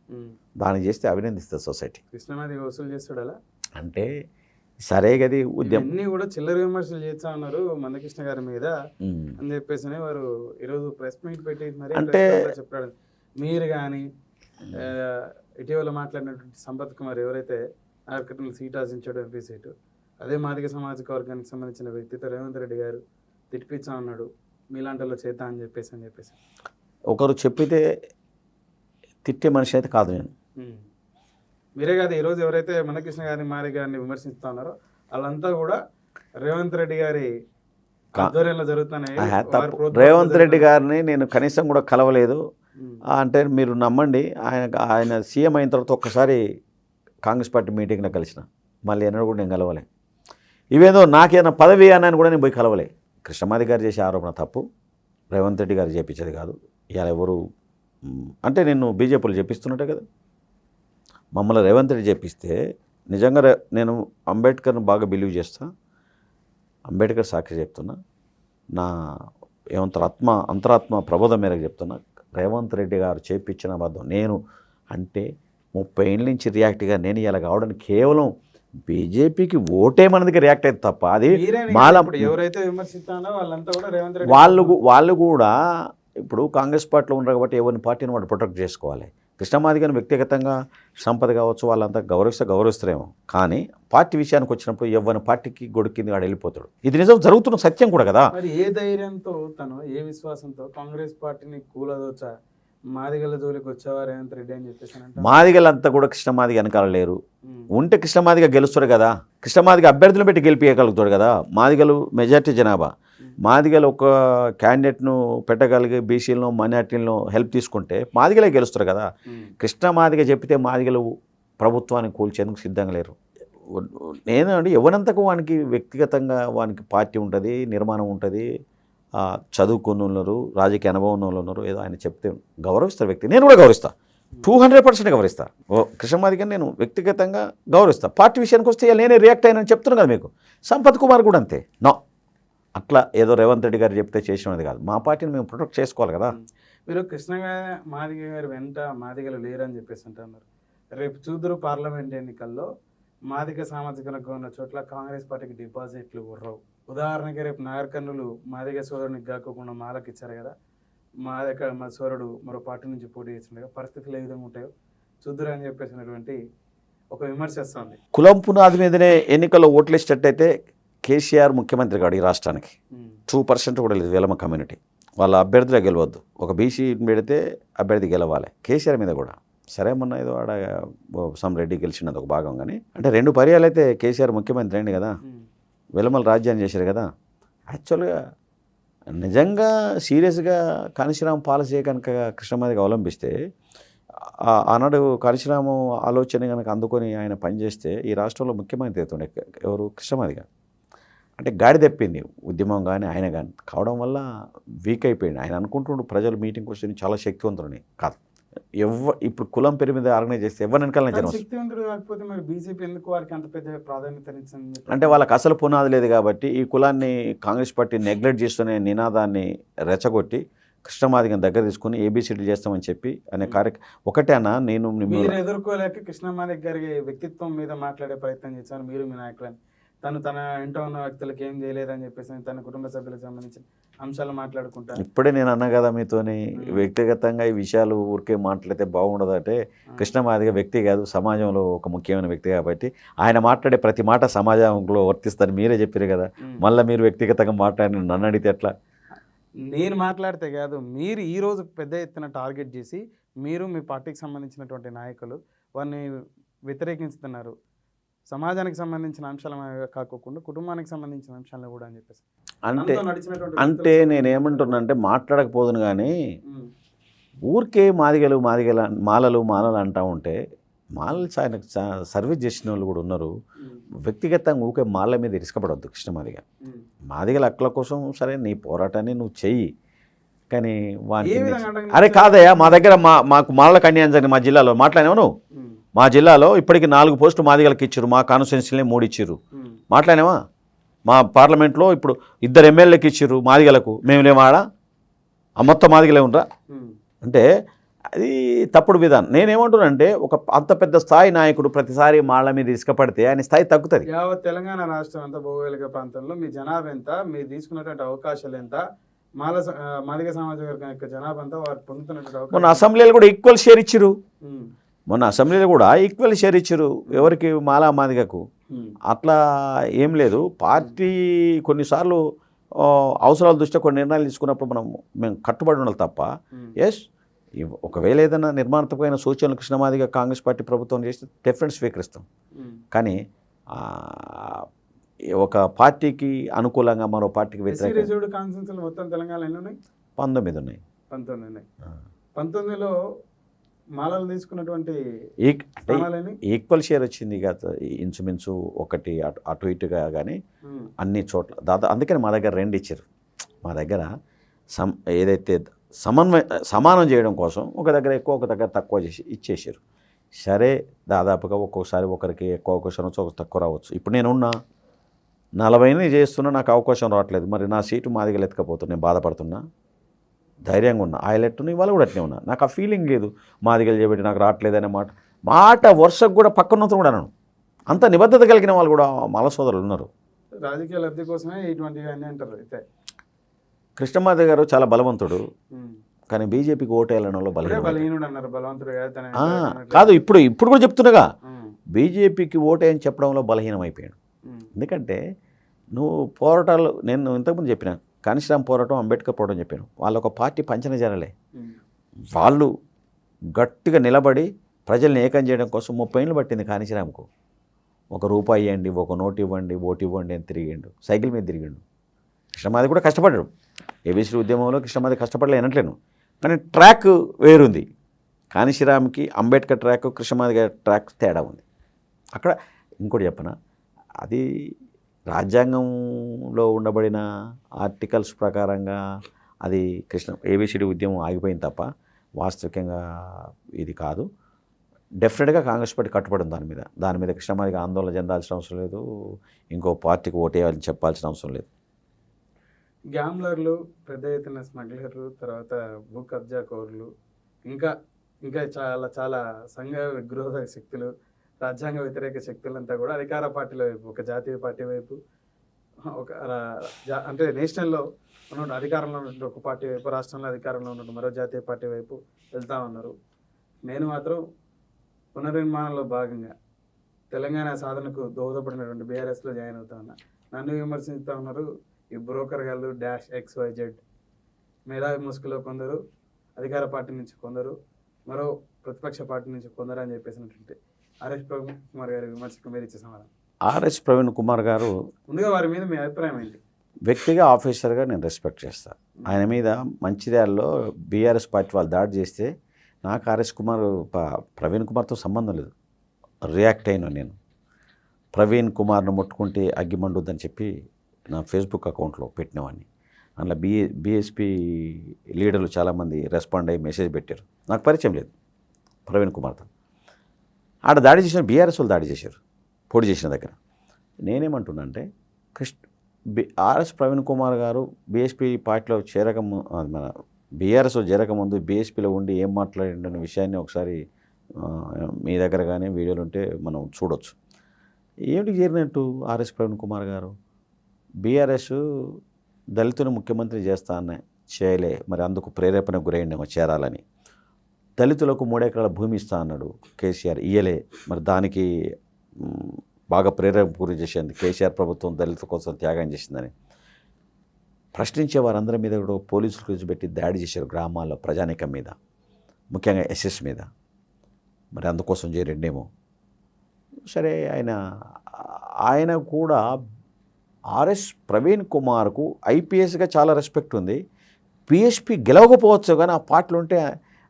దాన్ని చేస్తే అభినందిస్తుంది సొసైటీ. కృష్ణమాదిగ వసూలు చేస్తాడు అలా అంటే సరే గది ఉద్యమం అన్నీ కూడా చిల్లర విమర్శలు చేస్తా ఉన్నారు మందకృష్ణ గారి మీద అని చెప్పేసి వారు ఈరోజు ప్రెస్ మీట్ పెట్టి మరి అంటే చెప్పాడు. మీరు కానీ ఇటీవల మాట్లాడినటువంటి సంపత్ కుమార్ ఎవరైతే ఆర్కటనలు సీట్ ఆశించాడు, ఎంపీ సీటు, అదే మాదిగ సామాజిక వర్గానికి సంబంధించిన వ్యక్తితో రేవంత్ రెడ్డి గారు తిట్టిపిచ్చా ఉన్నాడు, మీలాంటిలో చేత అని చెప్పేసి ఒకరు చెప్పితే తిట్టే మనిషి అయితే కాదు నేను. మీరే కాదు, ఈరోజు ఎవరైతే మందకృష్ణ గారిని మారి గారిని విమర్శిస్తూ ఉన్నారో వాళ్ళంతా కూడా రేవంత్ రెడ్డి గారి ఆధ్వర్యంలో జరుగుతున్నాయి. రేవంత్ రెడ్డి గారిని నేను కనీసం కూడా కలవలేదు. అంటే మీరు నమ్మండి, ఆయన సీఎం అయిన తర్వాత ఒక్కసారి కాంగ్రెస్ పార్టీ మీటింగ్లో కలిసిన, మళ్ళీ ఎన్నడూ కూడా నేను కలవలే. ఇవేదో నాకేమైనా పదవి అని కూడా నేను పోయి కలవలే. కృష్ణమాదిగ గారు చేసే ఆరోపణ తప్పు, రేవంత్ రెడ్డి గారు చేపించేది కాదు. ఇవాళ ఎవరు అంటే నేను బీజేపీలు చేపిస్తున్నట్టే కదా, మమ్మల్ని రేవంత్ రెడ్డి చేపిస్తే నిజంగా నేను అంబేద్కర్ని బాగా బిలీవ్ చేస్తా, అంబేద్కర్ సాక్షి చెప్తున్నా, నా అంతరాత్మ ప్రబోధం మేరకు చెప్తున్నా, రేవంత్ రెడ్డి గారు చేపించిన అబద్ధం. నేను అంటే 30 ఏళ్ళ నుంచి రియాక్ట్గా నేను ఇలా కావడానికి కేవలం బీజేపీకి ఓటేమన్నదికి రియాక్ట్ అయితే తప్ప అది ఎవరైతే విమర్శిస్తానో వాళ్ళంతా కూడా రేవంత్ రెడ్డి వాళ్ళు కూడా ఇప్పుడు కాంగ్రెస్ పార్టీలో ఉన్నారు కాబట్టి ఎవరిని పార్టీని వాడు ప్రొటెక్ట్ చేసుకోవాలి. కృష్ణమాదిగని వ్యక్తిగతంగా సంపద కావచ్చు వాళ్ళంతా గౌరవిస్తారేమో, కానీ పార్టీ విషయానికి వచ్చినప్పుడు ఎవరిని పార్టీకి గొడికింది వాడు వెళ్ళిపోతాడు. ఇది నిజం జరుగుతున్న సత్యం కూడా కదా. మరి ఏ ధైర్యంతో తను ఏ విశ్వాసంతో కాంగ్రెస్ పార్టీని కూలదోచా మాదిగల జోలికి వచ్చేవా రేవంత్ రెడ్డి అని చెప్పేసి? మాదిగలంతా కూడా కృష్ణమాదిగ వెనకాల లేరు. ఉంటే కృష్ణమాదిగ గెలుస్తాడు కదా, కృష్ణమాదిగ అభ్యర్థులు పెట్టి గెలిపించగలుగుతాడు కదా. మాదిగలు మెజార్టీ జనాభా, మాదిగలు ఒక క్యాండిడేట్ను పెట్టగలిగే బీసీలను మైనార్టీలను హెల్ప్ తీసుకుంటే మాదిగలే గెలుస్తారు కదా. కృష్ణమాదిగ చెప్పితే మాదిగలు ప్రభుత్వాన్ని కూల్చేందుకు సిద్ధంగా లేరు. నేనండి ఎవరంతకు వానికి వ్యక్తిగతంగా వానికి పార్టీ ఉంటుంది, నిర్మాణం ఉంటుంది, చదువుకున్న ఉన్నారు, రాజకీయ అనుభవం ఉన్న వాళ్ళు ఉన్నారు. ఏదో ఆయన చెప్తే గౌరవిస్తారు వ్యక్తి, నేను కూడా గౌరవిస్తాను, 200% గౌరవిస్తా. కృష్ణమాదిగని నేను వ్యక్తిగతంగా గౌరవిస్తాను. పార్టీ విషయానికి వస్తే నేనే రియాక్ట్ అయినని చెప్తున్నాను కదా మీకు. సంపత్ కుమార్ కూడా అంతే. నో, అట్లా ఏదో రేవంత్ రెడ్డి గారు చెప్తే చేసినది కాదు, మా పార్టీని మేము ప్రొటెక్ట్ చేసుకోవాలి కదా. మీరు మాదిగ గారి వెంట మాదిగలు లేరని చెప్పేసి అంటున్నారు. రేపు చూద్దరు పార్లమెంట్ ఎన్నికల్లో మాదిగ సామాజిక వర్గం ఉన్న చోట్ల కాంగ్రెస్ పార్టీకి డిపాజిట్లు ఉర్రవు. ఉదాహరణకి రేపు నాగర్ కర్నూలు మాదిగ సోదరునికి కాకుండా మాలకు ఇచ్చారు కదా, మా సోదరుడు మరో పార్టీ నుంచి పోటీ చేసిండగా పరిస్థితులు ఏ విధంగా ఉంటాయో చూద్దరు అని చెప్పేసినటువంటి ఒక విమర్శ వస్తుంది. కులం పునాది మీదనే ఎన్నికల్లో ఓట్లు ఇచ్చేటట్టయితే కేసీఆర్ ముఖ్యమంత్రి కాడు ఈ రాష్ట్రానికి. 2% కూడా లేదు వెలమ కమ్యూనిటీ, వాళ్ళ అభ్యర్థులే గెలవద్దు. ఒక బీసీ పెడితే అభ్యర్థి గెలవాలి. కేసీఆర్ మీద కూడా సరే మొన్న ఏదో ఆడ సమ్ రెడ్డి గెలిచినది ఒక భాగం, కానీ అంటే 2 పర్యాలు అయితే కేసీఆర్ ముఖ్యమంత్రి అయింది కదా, వెలమల రాజ్యాన్ని చేశారు కదా. యాక్చువల్గా నిజంగా సీరియస్గా కాళేశ్వరం పాలసీ కనుక కృష్ణమాదిగ అవలంబిస్తే ఆనాడు కాళేశ్వరం ఆలోచన కనుక అందుకొని ఆయన పనిచేస్తే ఈ రాష్ట్రంలో ముఖ్యమంత్రి అవుతుండే ఎవరు కృష్ణమాదిగ. అంటే గాడి తెప్పింది ఉద్యమం కానీ ఆయన కానీ కావడం వల్ల వీక్ అయిపోయింది. ఆయన అనుకుంటుండు ప్రజలు మీటింగ్కి వస్తే చాలా శక్తివంతులని కాదు. ఇప్పుడు కులం పేరు మీద ఆర్గనైజ్ చేస్తే ఎవరి వెనకాలనే జనం శక్తివంతుడు కాకపోతే మరి బీజేపీ ఎందుకు వారికి అంత పెద్ద ప్రాధాన్యత అంటే వాళ్ళకి అసలు పునాది లేదు కాబట్టి ఈ కులాన్ని కాంగ్రెస్ పార్టీ నెగ్లెక్ట్ చేస్తూనే నినాదాన్ని రెచ్చగొట్టి కృష్ణమాదిగని దగ్గర తీసుకుని ఏబీసీడీ చేస్తామని చెప్పి అనే ఒకటే అన్న నేను మీరు ఎదుర్కోలేక కృష్ణమాదిగ గారి వ్యక్తిత్వం మీద మాట్లాడే ప్రయత్నం చేశారు మీరు మీ నాయకులని. తన ఇంట్లో ఉన్న వ్యక్తులకు ఏం చేయలేదని చెప్పేసి తన కుటుంబ సభ్యులకు సంబంధించిన అంశాలు మాట్లాడుకుంటారు. ఇప్పుడే నేను అన్నా కదా మీతోని వ్యక్తిగతంగా ఈ విషయాలు ఊరికే మాట్లాడితే బాగుండదు. అంటే కృష్ణమాదిగ వ్యక్తి కాదు, సమాజంలో ఒక ముఖ్యమైన వ్యక్తి కాబట్టి ఆయన మాట్లాడే ప్రతి మాట సమాజంలో వర్తిస్తారని మీరే చెప్పారు కదా. మళ్ళీ మీరు వ్యక్తిగతంగా మాట్లాడి నన్ను అడిగితే ఎట్లా? నేను మాట్లాడితే కాదు, మీరు ఈరోజు పెద్ద ఎత్తున టార్గెట్ చేసి మీరు మీ పార్టీకి సంబంధించినటువంటి నాయకులు వారిని వ్యతిరేకిస్తున్నారు. సమాజానికి సంబంధించిన అంశాలు కాకుండా కుటుంబానికి సంబంధించిన అంశాలను కూడా అని చెప్పేసి అంటే నేనేమంటున్నా అంటే మాట్లాడకపోదును కానీ ఊరికే మాదిగలు మాలలు అంటూ ఉంటే మాలలు ఆయనకు సర్వీస్ చేసిన వాళ్ళు కూడా ఉన్నారు. వ్యక్తిగతంగా ఊరికే మాల మీద ఇసుకపడవద్దు కృష్ణమాదిగ. మాదిగల హక్కుల కోసం సరే నీ పోరాటాన్ని నువ్వు చెయ్యి, కానీ అరే కాదయ్యా మా దగ్గర మాకు మాలలకు అన్యాయం జరిగింది మా జిల్లాలో మాట్లాడినావు నువ్వు. మా జిల్లాలో ఇప్పటికి 4 పోస్టులు మాదిగలకు ఇచ్చారు, మా కాన్స్టిట్యున్సీలనే 3 ఇచ్చారు. మాట్లాడినావా? మా పార్లమెంట్లో ఇప్పుడు 2 ఎమ్మెల్యేలకు ఇచ్చారు మాదిగలకు, మేము లేమాడా ఆ మొత్తం మాదిగలే ఉండరా అంటే అది తప్పుడు విధానం. నేనేమంటున్నానంటే ఒక అంత పెద్ద స్థాయి నాయకుడు ప్రతిసారి మాళ్ళ మీద ఇసుకపడితే ఆయన స్థాయి తగ్గుతుంది. యావత్ తెలంగాణ రాష్ట్రం అంతా భౌగోళిక ప్రాంతంలో మీ జనాభా ఎంత, మీరు తీసుకున్నటువంటి అవకాశాలు ఎంత, మాదిగ సమాజ వర్గం యొక్క జనాభా అంతా వారు పొందుతున్నటువంటి మొన్న అసెంబ్లీలో కూడా ఈక్వల్ షేర్ ఇచ్చారు. ఎవరికి మాలా మాదిగకు. అట్లా ఏం లేదు. పార్టీ కొన్నిసార్లు అవసరాల దృష్ట్యా కొన్ని నిర్ణయాలు తీసుకున్నప్పుడు మేము కట్టుబడి ఉండాలి తప్ప ఎస్ ఒకవేళ ఏదైనా నిర్మాణాత్మకమైన సూచనలు కృష్ణమాదిగ కాంగ్రెస్ పార్టీ ప్రభుత్వం చేస్తే డెఫినెట్ స్వీకరిస్తాం. కానీ ఒక పార్టీకి అనుకూలంగా మరో పార్టీకి వ్యతిరేకంగా 19 ఉన్నాయి. 19లో మాలలు తీసుకున్నటువంటి ఈక్వల్ షేర్ వచ్చింది కదా, ఇంచుమించు ఒకటి అటు ఇటుగా కానీ అన్ని చోట్ల దాదాపు. అందుకని మా దగ్గర 2 ఇచ్చారు. మా దగ్గర ఏదైతే సమానం చేయడం కోసం ఒక దగ్గర ఎక్కువ ఒక దగ్గర తక్కువ చేసి ఇచ్చేసారు. సరే దాదాపుగా ఒక్కొక్కసారి ఒకరికి ఎక్కువ అవకాశం రావచ్చు, ఒక తక్కువ రావచ్చు. ఇప్పుడు నేనున్నా 40 చేస్తున్నా, నాకు అవకాశం రావట్లేదు. మరి నా సీటు మాదిగలు ఎత్తుకపోతున్నా, నేను బాధపడుతున్నా, ధైర్యంగా ఉన్నా. ఆయలెట్టును ఇవాళ కూడా అట్లే ఉన్నా. నాకు ఆ ఫీలింగ్ లేదు మాదిగలు చేయబట్టి నాకు రావట్లేదనే మాట వరుసకు కూడా పక్కన కూడా అన్నాను. అంత నిబద్ధత కలిగిన వాళ్ళు కూడా మాల సోదరులు ఉన్నారు. రాజకీయ లబ్ధి కోసమే ఇటువంటివన్నీ అంటారు. అయితే కృష్ణమాదిగ గారు చాలా బలవంతుడు, కానీ బీజేపీకి ఓటేయాలనలో బలహీనుడు అన్నారు. బలవంతుడు కాదు, ఇప్పుడు కూడా చెప్తున్నాగా బీజేపీకి ఓటేయని చెప్పడంలో బలహీనం అయిపోయాడు. ఎందుకంటే నువ్వు పోరాటాలు, నేను ఇంతకుముందు చెప్పిన కాళేశ్వరం పోరాటం, అంబేద్కర్ పోరాటం చెప్పాను. వాళ్ళు ఒక పార్టీ పంచన జరలే. వాళ్ళు గట్టిగా నిలబడి ప్రజల్ని ఏకం చేయడం కోసం 30 ఏళ్ళు పట్టింది కాళేశ్వరంకు. ₹1 ఇవ్వండి, ఒక నోటు ఇవ్వండి, ఓటు ఇవ్వండి అని తిరిగిండు, సైకిల్ మీద తిరిగిండు. కృష్ణమాది కూడా కష్టపడ్డాడు. ఏబీసీ ఉద్యమంలో కృష్ణమాది కష్టపడలే అనట్లేను, కానీ ట్రాక్ వేరుంది. కాళేశ్వరంకి అంబేద్కర్ ట్రాక్, కృష్ణమాది గారి ట్రాక్ తేడా ఉంది. అక్కడ ఇంకోటి చెప్పనా, అది రాజ్యాంగంలో ఉండబడిన ఆర్టికల్స్ ప్రకారంగా అది ఏబీసీడీ ఉద్యమం ఆగిపోయింది తప్ప వాస్తవికంగా ఇది కాదు. డెఫినెట్గా కాంగ్రెస్ పార్టీ కట్టుబడి ఉంది దాని మీద కృష్ణమాదిగా ఆందోళన చెందాల్సిన అవసరం లేదు, ఇంకో పార్టీకి ఓటేయాలని చెప్పాల్సిన అవసరం లేదు. గ్యాంబ్లర్లు, పెద్ద ఎత్తున స్మగ్లర్లు, తర్వాత భూ కబ్జా కోర్లు, ఇంకా చాలా చాలా సంఘ విగ్రోధ శక్తులు, రాజ్యాంగ వ్యతిరేక శక్తులంతా కూడా అధికార పార్టీల వైపు, ఒక జాతీయ పార్టీ వైపు, ఒక అంటే నేషనల్లో ఉన్న అధికారంలో ఉన్నటువంటి ఒక పార్టీ వైపు, రాష్ట్రంలో అధికారంలో ఉన్నట్టు మరో జాతీయ పార్టీ వైపు వెళ్తూ ఉన్నారు. నేను మాత్రం పునర్నిర్మాణంలో భాగంగా తెలంగాణ సాధనకు దోహదపడినటువంటి బీఆర్ఎస్లో జాయిన్ అవుతా ఉన్నా. నన్ను విమర్శిస్తూ ఉన్నారు ఈ బ్రోకర్ గాళ్ళు -XYZ, మేధావి ముసుగులో కొందరు, అధికార పార్టీ నుంచి కొందరు, మరో ప్రతిపక్ష పార్టీ నుంచి కొందరు అని చెప్పేసినటువంటి ఆర్ఎస్ ప్రవీణ్ కుమార్ గారి విమర్శకు మీరు ఇచ్చే సమాధానం. ఆర్ఎస్ ప్రవీణ్ కుమార్ గారు ముందుగా వారి మీద మీ అభిప్రాయం ఏంటి? వ్యక్తిగా ఆఫీసర్గా నేను రెస్పెక్ట్ చేస్తాను. ఆయన మీద మంచిర్యాలలో బీఆర్ఎస్ పార్టీ వాళ్ళు దాడి చేస్తే నాకు ఆర్ఎస్ కుమార్ ప్రవీణ్ కుమార్తో సంబంధం లేదు. రియాక్ట్ అయినా నేను ప్రవీణ్ కుమార్ను ముట్టుకుంటే అగ్గి మండుద్దని చెప్పి నా ఫేస్బుక్ అకౌంట్లో పెట్టినవాడిని. అందులో బీఎస్పీ లీడర్లు చాలామంది రెస్పాండ్ అయ్యి మెసేజ్ పెట్టారు. నాకు పరిచయం లేదు ప్రవీణ్ కుమార్తో. ఆడ దాడి చేసిన బీఆర్ఎస్ వాళ్ళు దాడి చేశారు పోటీ చేసిన దగ్గర. నేనేమంటున్నా అంటే ఆర్ఎస్ ప్రవీణ్ కుమార్ గారు బీఎస్పీ పార్టీలో మన బీఆర్ఎస్లో చేరకముందు బీఎస్పీలో ఉండి ఏం మాట్లాడిన విషయాన్ని ఒకసారి మీ దగ్గర కానీ వీడియోలు ఉంటే మనం చూడొచ్చు. ఏమిటి చేరినట్టు ఆర్ఎస్ ప్రవీణ్ కుమార్ గారు బీఆర్ఎస్ దళితుని ముఖ్యమంత్రి చేస్తా అన్న చేయలే, మరి అందుకు ప్రేరేపణ గురైండేమో చేరాలని. దళితులకు 3 ఎకరాల భూమి ఇస్తా అన్నాడు కేసీఆర్, ఇయ్యలే, మరి దానికి బాగా ప్రేరేపణ గురి చేసింది. కేసీఆర్ ప్రభుత్వం దళితుల కోసం త్యాగం చేసిందని ప్రశ్నించే వారందరి మీద కూడా పోలీసులు కూర్చోబెట్టి దాడి చేశారు గ్రామాల్లో ప్రజానీకం మీద, ముఖ్యంగా ఎస్ఎస్ మీద. మరి అందుకోసం చేరిండేమో. సరే, ఆయన కూడా ఆర్ఎస్ ప్రవీణ్ కుమార్కు ఐపీఎస్గా చాలా రెస్పెక్ట్ ఉంది. బీఎస్పీ గెలవకపోవచ్చు కానీ ఆ పార్టీలు ఉంటే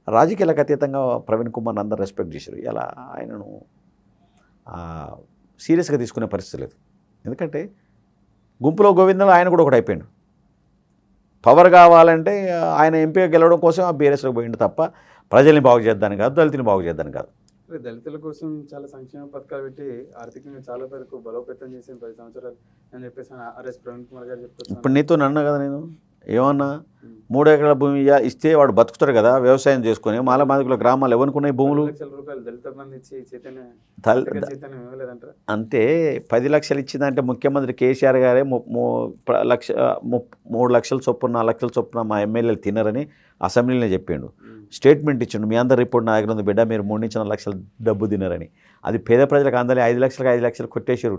రాజకీయాలకు అతీతంగా ప్రవీణ్ కుమార్ని అందరూ రెస్పెక్ట్ చేశారు. ఇలా ఆయనను సీరియస్గా తీసుకునే పరిస్థితి లేదు. ఎందుకంటే గుంపులో గోవిందంలో ఆయన కూడా ఒకటి అయిపోయాడు. పవర్ కావాలంటే ఆయన ఎంపీగా గెలవడం కోసం ఆ బీఆర్ఎస్లోకి పోయిండు తప్ప ప్రజల్ని బాగు చేద్దాని కాదు, దళితుని బాగు చేద్దాని కాదు. దళితుల కోసం చాలా సంక్షేమ పథకాలు పెట్టి ఆర్థికంగా చాలా వరకు బలోపేతం చేసిన 10 సంవత్సరాలు అని చెప్పేసి ఆర్ఎస్ ప్రవీణ్ కుమార్ గారు చెప్తారు. ఇప్పుడు నీతో అన్నా కదా నేను ఏమన్నా 3 ఎకరాల భూమి ఇస్తే వాడు బతుకుతాడు కదా వ్యవసాయం చేసుకొని. మాల మాదికుల గ్రామాలు ఎవరికి ఉన్నాయి భూములు? రూపాయలు దళిత బంధు ఇచ్చి చైతన్యం ఇవ్వలేదంటారా? అంటే 10 లక్షలు ఇచ్చిందంటే ముఖ్యమంత్రి కేసీఆర్ గారే 3 లక్షల చొప్పున 4 లక్షల చొప్పున మా ఎమ్మెల్యేలు తినరని అసెంబ్లీలో చెప్పిండు. స్టేట్మెంట్ ఇచ్చిండు, మీ అందరు రిపోర్ట్ నా దగ్గర ఉంది బిడ్డ, మీరు 3 నుంచి 4 లక్షల డబ్బు తినరని. అది పేద ప్రజలకు అందలే. 5 లక్షలకు 5 లక్షలు కొట్టేసారు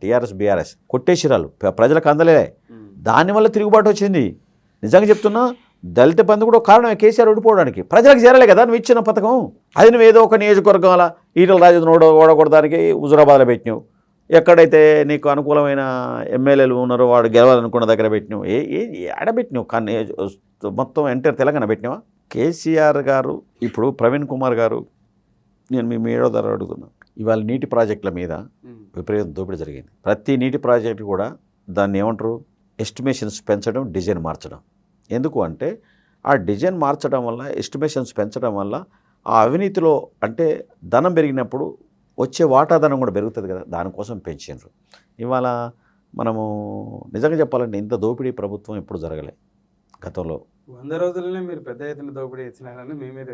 టీఆర్ఎస్ బీఆర్ఎస్ కొట్టేసిరాలు, ప్రజలకు అందలే. దానివల్ల తిరుగుబాటు వచ్చింది. నిజంగా చెప్తున్నా, దళిత బంధు కూడా కారణమే కేసీఆర్ ఓడిపోవడానికి. ప్రజలకు చేరలే కదా నువ్వు ఇచ్చిన పథకం. అది నువ్వు ఏదో ఒక నియోజకవర్గం అలా ఈటల రాజేంద్ర ఓడగొడడానికి హుజురాబాద్లో పెట్టినావు. ఎక్కడైతే నీకు అనుకూలమైన ఎమ్మెల్యేలు ఉన్నారో వాడు గెలవాలనుకున్న దగ్గర పెట్టినావు. ఆడబెట్టినావు కానీ మొత్తం ఎంటర్ తెలంగాణ పెట్టినావా? కేసీఆర్ గారు ఇప్పుడు ప్రవీణ్ కుమార్ గారు, నేను మీ మీడియా ద్వారా అడుగుతున్నా, ఇవాళ నీటి ప్రాజెక్టుల మీద విపరీతం దోపిడీ జరిగింది. ప్రతి నీటి ప్రాజెక్టు కూడా దాన్ని ఏమంటారు, ఎస్టిమేషన్స్ పెంచడం, డిజైన్ మార్చడం. ఎందుకు అంటే ఆ డిజైన్ మార్చడం వల్ల, ఎస్టిమేషన్స్ పెంచడం వల్ల ఆ అవినీతిలో అంటే ధనం పెరిగినప్పుడు వచ్చే వాటాధనం కూడా పెరుగుతుంది కదా, దానికోసం పెంచారు. ఇవాళ మనము నిజంగా చెప్పాలంటే ఇంత దోపిడీ ప్రభుత్వం ఎప్పుడు జరగలే గతంలో. 100 రోజులనే మీరు పెద్ద ఎత్తున దోపిడీ ఇచ్చినారని మీ మీద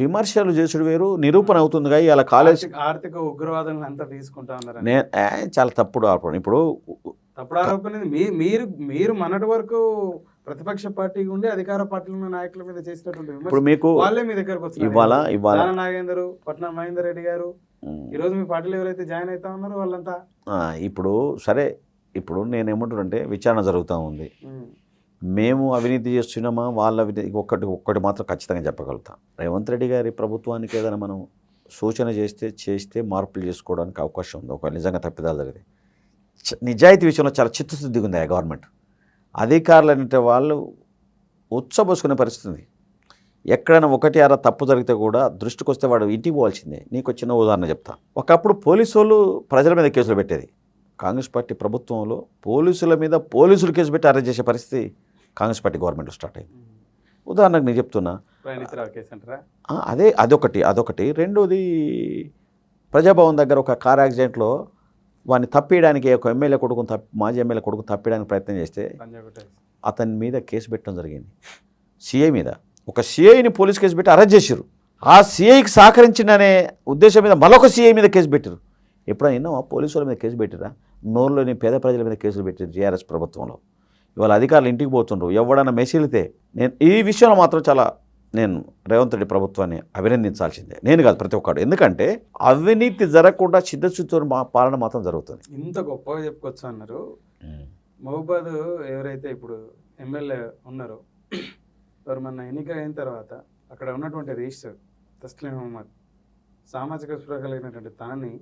విమర్శలు చేసుడు వేరు, నిరూపణ అవుతుందిగా. ఇలా కాలేజ్ ఆర్థిక ఉగ్రవాదం అంతా తీసుకుంటా ఉన్నారు. చాలా తప్పుడు ఆరోపణ. ఇప్పుడు తప్పుడు ఆరోపణ మీరు మొన్నటి వరకు ప్రతిపక్ష పార్టీ ఉండి అధికార పార్టీలో ఉన్న నాయకుల మీద చేసినటువంటి ఇప్పుడు మీకు వాళ్ళే మీ దగ్గరకు వచ్చారు. ఇవాళ నాగేందర్, పట్నం మహేందర్ రెడ్డి గారు, ఈరోజు మీ పార్టీలో ఎవరైతే జాయిన్ అవుతా ఉన్నారో వాళ్ళంతా ఇప్పుడు సరే. ఇప్పుడు నేనేమంటానంటే విచారణ జరుగుతూ ఉంది. మేము అవినీతి చేస్తున్నామా, వాళ్ళ అవినీతి ఒక్కటి మాత్రం ఖచ్చితంగా చెప్పగలుగుతాం. రేవంత్ రెడ్డి గారి ప్రభుత్వానికి ఏదైనా మనం సూచన చేస్తే మార్పులు చేసుకోవడానికి అవకాశం ఉంది. ఒక నిజంగా తప్పిదాలు జరిగితే నిజాయితీ విషయంలో చాలా చిత్తశుద్ధిగా ఉంది ఆ గవర్నమెంట్. అధికారులు అంటే వాళ్ళు ఉచ్చబోసుకునే పరిస్థితి ఉంది. ఎక్కడైనా 1-6 తప్పు జరిగితే కూడా దృష్టికి వస్తే వాడు ఇంటికి పోవాల్సిందే. నీకు వచ్చిన ఉదాహరణ చెప్తా. ఒకప్పుడు పోలీసు వాళ్ళు ప్రజల మీద కేసులు పెట్టేది. కాంగ్రెస్ పార్టీ ప్రభుత్వంలో పోలీసుల మీద పోలీసులు కేసు పెట్టి అరెస్ట్ చేసే పరిస్థితి కాంగ్రెస్ పార్టీ గవర్నమెంట్ స్టార్ట్ అయింది. ఉదాహరణకు నేను చెప్తున్నా, అదొకటి. రెండోది, ప్రజాభవన్ దగ్గర ఒక కార్ యాక్సిడెంట్లో వాడిని తప్పియడానికి ఒక ఎమ్మెల్యే కొడుకుని మాజీ ఎమ్మెల్యే కొడుకుని తప్పియడానికి ప్రయత్నం చేస్తే అతని మీద కేసు పెట్టడం జరిగింది. సిఐ మీద ఒక సిఐని పోలీస్ కేసు పెట్టి అరెస్ట్ చేశారు. ఆ సిఐకి సహకరించిందనే ఉద్దేశం మీద మరొక సిఐ మీద కేసు పెట్టారు. ఎప్పుడైనా పోలీసు వాళ్ళ మీద కేసు పెట్టిరా? నోరులోని పేద ప్రజల మీద కేసులు పెట్టారు టీఆర్ఎస్ ప్రభుత్వంలో. ఇవాళ అధికారులు ఇంటికి పోతుండ్రు. ఎవడన్నా మెసిలితే ఈ విషయంలో మాత్రం నేను రేవంత్ రెడ్డి ప్రభుత్వాన్ని అభినందించాల్సిందే. నేను కాదు, ప్రతి ఒక్కడు. ఎందుకంటే అవినీతి జరగకుండా చిత్తశుద్ధితో పాలన మాత్రం జరుగుతుంది. ఇంత గొప్పగా చెప్పుకోవచ్చు అన్నారు. మహబూబాద్ ఎవరైతే ఇప్పుడు ఎమ్మెల్యే ఉన్నారో, వారు మన ఎన్నిక అయిన తర్వాత అక్కడ ఉన్నటువంటి రిజిస్టర్ తస్లీం అహ్మద్ సామాజిక స్పృహ కలిగినటువంటి తనని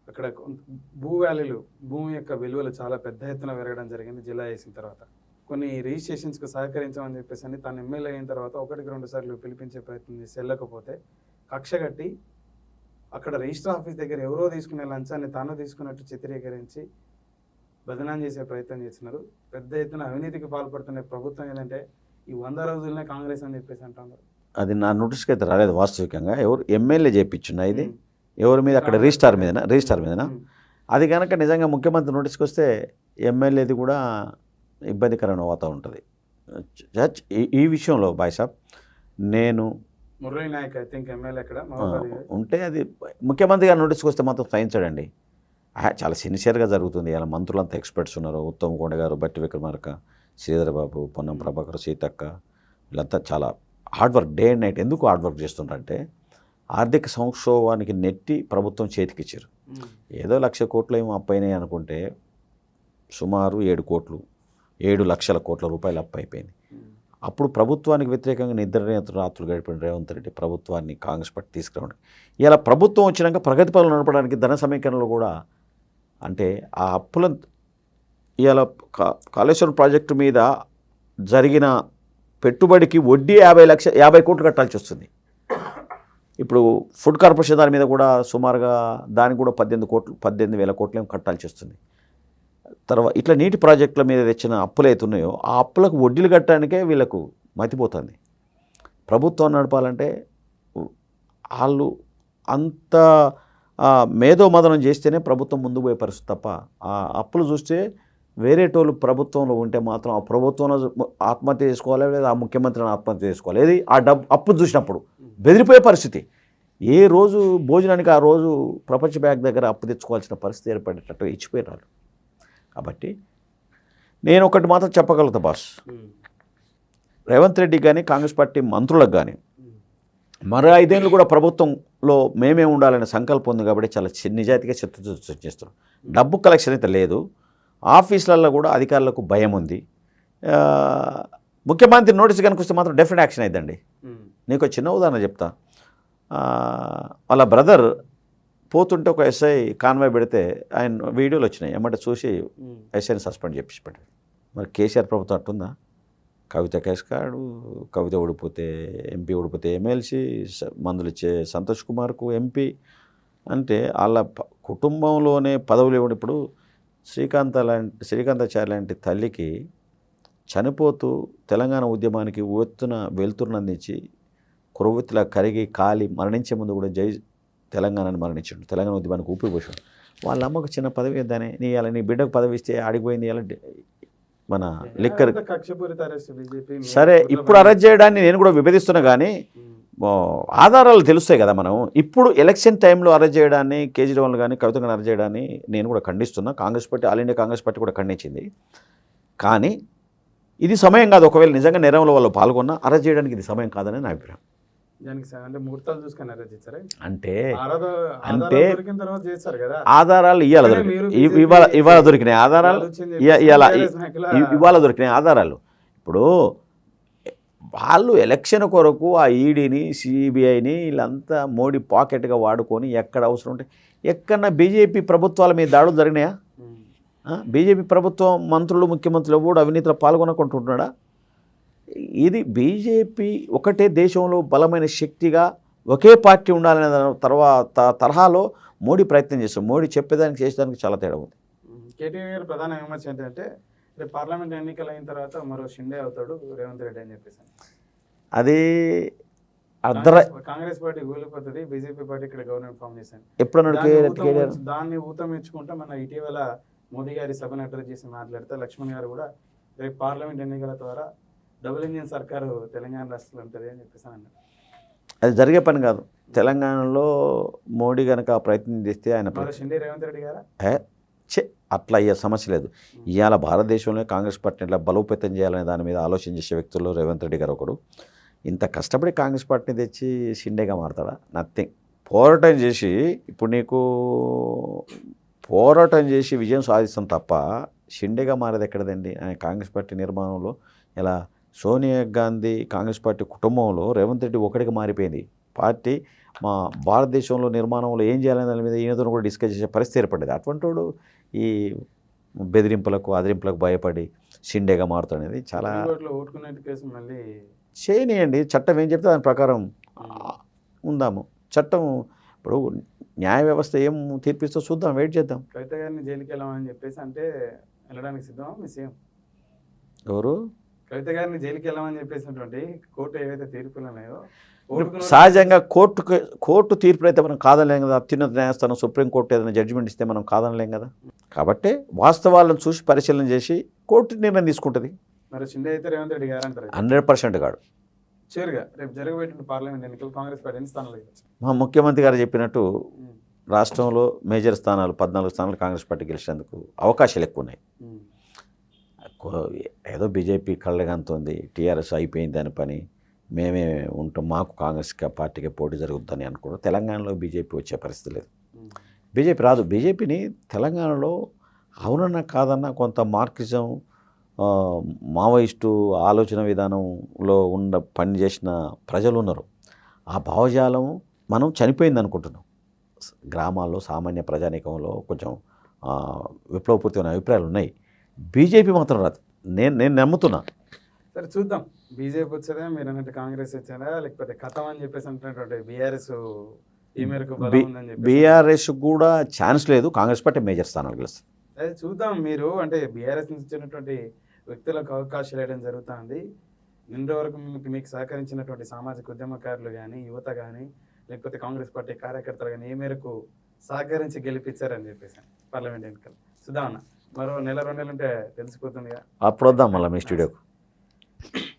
అక్కడ భూ వాల్యూలు, భూమి యొక్క విలువలు చాలా పెద్ద ఎత్తున పెరగడం జరిగింది జిల్లా వేసిన తర్వాత. కొన్ని రిజిస్ట్రేషన్స్కి సహకరించమని చెప్పేసి అని తాను ఎమ్మెల్యే అయిన తర్వాత 1-2 సార్లు పిలిపించే ప్రయత్నం చేసి వెళ్ళకపోతే కక్ష కట్టి అక్కడ రిజిస్టర్ ఆఫీస్ దగ్గర ఎవరో తీసుకునే లంచాన్ని తాను తీసుకున్నట్టు చిత్రీకరించి బదనాం చేసే ప్రయత్నం చేస్తున్నారు. పెద్ద ఎత్తున అవినీతికి పాల్పడుతున్న ప్రభుత్వం ఏంటంటే ఈ 100 రోజులనే కాంగ్రెస్ అని చెప్పేసి అంటున్నారు. అది నా నోటీస్కి అయితే రాలేదు వాస్తవికంగా. ఎవరు ఎమ్మెల్యే చేయించున్నా ఇది ఎవరి మీద? అక్కడ రిజిస్టార్ మీదనా? అది కనుక నిజంగా ముఖ్యమంత్రి నోటీస్కి వస్తే ఎమ్మెల్యేది కూడా ఇబ్బందికరమైన అవుతూ ఉంటుంది. ఈ విషయంలో బాయ్ సాబ్ నేను Murali Nayak I think MLA అక్కడ ఉంటే అది ముఖ్యమంత్రి గారు నోటీస్కి వస్తే మాత్రం సహించడండి. చాలా సిన్సియర్గా జరుగుతుంది. ఇలా మంత్రులంతా ఎక్స్పర్ట్స్ ఉన్నారు. ఉత్తమ్ కొండ గారు, బట్టి విక్రమార్క, శ్రీధర్ బాబు, పొన్నం ప్రభాకర్, సీతక్క, వీళ్ళంతా చాలా hard work, day and night. ఎందుకు హార్డ్ వర్క్ చేస్తుంటారంటే ఆర్థిక సంక్షోభానికి నెట్టి ప్రభుత్వం చేతికిచ్చారు. ఏదో 1,00,000 కోట్లు ఏమో అప్పైనాయి అనుకుంటే సుమారు 7 లక్షల కోట్ల రూపాయలు అప్పు అయిపోయింది. అప్పుడు ప్రభుత్వానికి వ్యతిరేకంగా రాత్రులు గడిపిన రేవంత్ రెడ్డి ప్రభుత్వాన్ని కాంగ్రెస్ పార్టీ తీసుకురావడం, ఇలా ప్రభుత్వం వచ్చినాక ప్రగతి పనులు నడపడానికి ధన సమీకరణలో కూడా అంటే ఆ అప్పుల ఇలా కాళేశ్వరం ప్రాజెక్టు మీద జరిగిన పెట్టుబడికి వడ్డీ 50 కోట్లు కట్టాల్సి వస్తుంది. ఇప్పుడు ఫుడ్ కార్పొరేషన్ దాని మీద కూడా సుమారుగా దానికి కూడా 18,000 కోట్లు ఏమో కట్టాల్సి వస్తుంది. తర్వాత ఇట్లా నీటి ప్రాజెక్టుల మీద తెచ్చిన అప్పులు అవుతున్నాయో ఆ అప్పులకు వడ్డీలు కట్టడానికే వీళ్ళకు మతిపోతుంది. ప్రభుత్వం నడపాలంటే వాళ్ళు అంత మేధోమదనం చేస్తేనే ప్రభుత్వం ముందుకు పోయే పరిస్థితి తప్ప ఆ అప్పులు చూస్తే వేరే టోళ్ళు ప్రభుత్వంలో ఉంటే మాత్రం ఆ ప్రభుత్వంలో ఆత్మహత్య చేసుకోవాలి, లేదా ఆ ముఖ్యమంత్రిని ఆత్మహత్య చేసుకోవాలి. ఏది ఆ అప్పు చూసినప్పుడు బెదిరిపోయే పరిస్థితి. ఏ రోజు భోజనానికి ఆ రోజు ప్రపంచ బ్యాంక్ దగ్గర అప్పు తెచ్చుకోవాల్సిన పరిస్థితి ఏర్పడేటట్టు ఇచ్చిపోయినారు. కాబట్టి నేను ఒకటి మాత్రం చెప్పగలుగుతా బాస్, రేవంత్ రెడ్డి కానీ కాంగ్రెస్ పార్టీ మంత్రులకు కానీ మరో 5 ఏళ్ళు కూడా ప్రభుత్వంలో మేమే ఉండాలనే సంకల్పం ఉంది. కాబట్టి చాలా నిజాయితీగా చిత్తశుద్ధి చేస్తున్నాం. డబ్బు కలెక్షన్ అయితే లేదు. ఆఫీసులలో కూడా అధికారులకు భయం ఉంది. ముఖ్యమంత్రి నోటీస్ కనుక వస్తే మాత్రం డెఫినెట్ యాక్షన్ అయిద్దండి. నీకు చిన్న ఉదాహరణ చెప్తా. వాళ్ళ బ్రదర్ పోతుంటే ఒక ఎస్ఐ కాన్వాయ్ పెడితే ఆయన వీడియోలు వచ్చినాయి. ఏమంటే చూసి ఎస్ఐని సస్పెండ్ చేపించి పెట్టాడు. మరి కేసీఆర్ ప్రభుత్వం అట్టుందా? కవిత కేసు కాడు, కవిత ఓడిపోతే ఎంపీ, ఓడిపోతే ఎమ్మెల్సీ, మందులు ఇచ్చే సంతోష్ కుమార్కు ఎంపీ అంటే వాళ్ళ కుటుంబంలోనే పదవులు ఇవ్వడం. ఇప్పుడు శ్రీకాంతాచారి లాంటి తల్లికి చనిపోతూ తెలంగాణ ఉద్యమానికి వెళ్తున్నందించి కురవృత్తిలా కరిగి కాలి మరణించే ముందు కూడా జై తెలంగాణని మరణించాడు. తెలంగాణ ఉద్యమానికి ఊపిరి పోసాడు. వాళ్ళ అమ్మకు చిన్న పదవి ఇద్దానే నీ బిడ్డకు పదవి ఇస్తే ఆడిపోయింది. ఇలా మన లిక్కర్ సరే ఇప్పుడు అరెస్ట్ చేయడాన్ని నేను కూడా విభేదిస్తున్నా. కానీ ఆధారాలు తెలుస్తాయి కదా. మనం ఇప్పుడు ఎలక్షన్ టైంలో అరెస్ట్ చేయడాన్ని, కేజ్రీవాల్ కానీ కవిత కానీ అరెస్ట్ చేయడాన్ని నేను కూడా ఖండిస్తున్నా. Congress party, all India Congress party కూడా ఖండించింది. కానీ ఇది సమయం కాదు. ఒకవేళ నిజంగా నేరంలో వాళ్ళు పాల్గొన్నా అరెస్ట్ చేయడానికి ఇది సమయం కాదని నా అభిప్రాయం. అంటే ఆధారాలు ఇవాళ దొరికినాయి ఆధారాలు ఇవాళ దొరికినాయి ఆధారాలు. ఇప్పుడు వాళ్ళు ఎలక్షన్ కొరకు ఆ ఈడీని, సిబిఐని వీళ్ళంతా మోడీ పాకెట్గా వాడుకొని ఎక్కడ అవసరం ఉంటే ఎక్కడన్నా బీజేపీ ప్రభుత్వాల మీద దాడులు జరిగినాయా? బీజేపీ ప్రభుత్వం మంత్రులు, ముఖ్యమంత్రులు ఎవరు అవినీతిలో పాల్గొనకుంటున్నాడా? ఇది బీజేపీ ఒకటే దేశంలో బలమైన శక్తిగా ఒకే పార్టీ ఉండాలనే తరహాలో మోడీ ప్రయత్నం చేస్తాడు. మోడీ చెప్పేదానికి చేసేదానికి చాలా తేడా ఉంది. కేటీఆర్ గారి ప్రధాన విమర్శ ఏంటంటే రేపు పార్లమెంట్ ఎన్నికలు అయిన తర్వాత మరో షిండే అవుతాడు రేవంత్ రెడ్డి అని చెప్పేసి. అది కాంగ్రెస్ పార్టీ కూలిపోతుంది, బీజేపీ పార్టీ ఇక్కడ గవర్నమెంట్ ఫామ్ చేశాను. ఎప్పుడు దాన్ని ఊతమించుకుంటా మన ఇటీవల మోదీ గారి సభను అడ్రస్ చేసి మాట్లాడితే లక్ష్మణ్ గారు కూడా రేపు పార్లమెంట్ ఎన్నికల ద్వారా డబుల్ ఇంజిన్ సర్కారు తెలంగాణ రాష్ట్రంలో ఉంటుంది అని చెప్పేసి అన్నారు. అది జరిగే పని కాదు. తెలంగాణలో మోడీ కనుక ప్రయత్నం చేస్తే ఆయన షిండే రేవంత్ రెడ్డి గారా అట్లా అయ్యే సమస్య లేదు. ఇవాళ భారతదేశంలో కాంగ్రెస్ పార్టీని ఇట్లా బలోపేతం చేయాలనే దాని మీద ఆలోచన చేసే వ్యక్తుల్లో రేవంత్ రెడ్డి గారు ఒకడు. ఇంత కష్టపడి కాంగ్రెస్ పార్టీని తెచ్చి షిండేగా మారతాడా? నథింగ్. పోరాటం చేసి ఇప్పుడు నీకు పోరాటం చేసి విజయం సాధిస్తాం తప్ప షిండేగా మారేది ఎక్కడదండి? ఆయన కాంగ్రెస్ పార్టీ నిర్మాణంలో ఇలా సోనియా గాంధీ కాంగ్రెస్ పార్టీ కుటుంబంలో రేవంత్ రెడ్డి ఒకటికి మారిపోయింది. పార్టీ మా భారతదేశంలో నిర్మాణంలో ఏం చేయాలనే దాని మీద ఈయనతో కూడా డిస్కస్ చేసే పరిస్థితి ఏర్పడ్డది. అటువంటి వాడు ఈ బెదిరింపులకు అదిరింపులకు భయపడి షిండేగా మారుతున్నది చాలా ఓటుకునే కేసు మళ్ళీ చేయనియండి. చట్టం ఏం చెప్తే దాని ప్రకారం ఉందాము. చట్టం ఇప్పుడు న్యాయ వ్యవస్థ ఏం తీర్పిస్తో చూద్దాం, వెయిట్ చేద్దాం. కవిత గారిని జైలుకి వెళ్ళమని చెప్పేసి అంటే వెళ్ళడానికి సిద్ధమా మీ సీఎం? ఎవరు కవిత గారిని జైలుకి వెళ్ళమని చెప్పేసినటువంటి కోర్టు ఏవైతే తీర్పులు ఉన్నాయో సహజంగా కోర్టు తీర్పులు అయితే మనం కాదనలేం కదా. అత్యున్నత న్యాయస్థానం సుప్రీంకోర్టు ఏదైనా జడ్జిమెంట్ ఇస్తే మనం కాదనలేం కదా. కాబట్టి వాస్తవాలను చూసి పరిశీలన చేసి కోర్టు నిర్ణయం తీసుకుంటుంది. మరి షిండే అయితే రేవంత్ రెడ్డి గారు అంటారు 100% కాడు. చివరిగా రేపు జరగబోయేటువంటి పార్లమెంట్ ఎన్నికలు కాంగ్రెస్ పార్టీ ఎన్ని స్థానాలు ఇవ్వచ్చు? మా ముఖ్యమంత్రి గారు చెప్పినట్టు రాష్ట్రంలో మేజర్ స్థానాలు 14 స్థానాలు కాంగ్రెస్ పార్టీ గెలిచేందుకు అవకాశాలు ఎక్కువ ఉన్నాయి. ఏదో బీజేపీ కళ్ళగంతుంది, టీఆర్ఎస్ అయిపోయింది అని పని, మేమే ఉంటాం, మాకు కాంగ్రెస్ పార్టీకి పోటీ జరుగుతుందని అనుకుంటాం. తెలంగాణలో బీజేపీ వచ్చే పరిస్థితి లేదు. బీజేపీ రాదు. బీజేపీని తెలంగాణలో అవునన్నా కాదన్నా కొంత మార్క్సిజం మావోయిస్టు ఆలోచన విధానంలో పనిచేసిన ప్రజలు ఉన్నారు. ఆ భావజాలం మనం చనిపోయింది అనుకుంటున్నాం. గ్రామాల్లో సామాన్య ప్రజానీకంలో కొంచెం విప్లవపూరితమైన అభిప్రాయాలు ఉన్నాయి. బీజేపీ మాత్రం రాదు. నేను నమ్ముతున్నా. సరే చూద్దాం. బీజేపీ వచ్చేదా, మీరు అన్నట్టు కాంగ్రెస్ వచ్చేదా, లేకపోతే కథం అని చెప్పేసి అంటున్నటువంటి బీఆర్ఎస్ ఈ మేరకు బలం ఉందని చెప్పి బీఆర్ఎస్ కూడా ఛాన్స్ లేదు. కాంగ్రెస్ పార్టీ మేజర్ స్థానాలు గెలుస్తుంది. అదే చూద్దాం. మీరు అంటే బీఆర్ఎస్ నుంచి వచ్చినటువంటి వ్యక్తులకు అవకాశాలు ఇవ్వడం జరుగుతుంది. నిన్న వరకు మీకు సహకరించినటువంటి సామాజిక ఉద్యమకారులు కానీ, యువత కానీ, లేకపోతే కాంగ్రెస్ పార్టీ కార్యకర్తలు కానీ ఏ మేరకు సహకరించి గెలిపించారని చెప్పేసి పార్లమెంట్ ఎన్నికలు. చూద్దామన్న మరో నెల 2 నెలలు ఉంటే తెలిసిపోతుందిగా. అప్పుడు వద్దాం మళ్ళీ మీ స్టూడియోకు.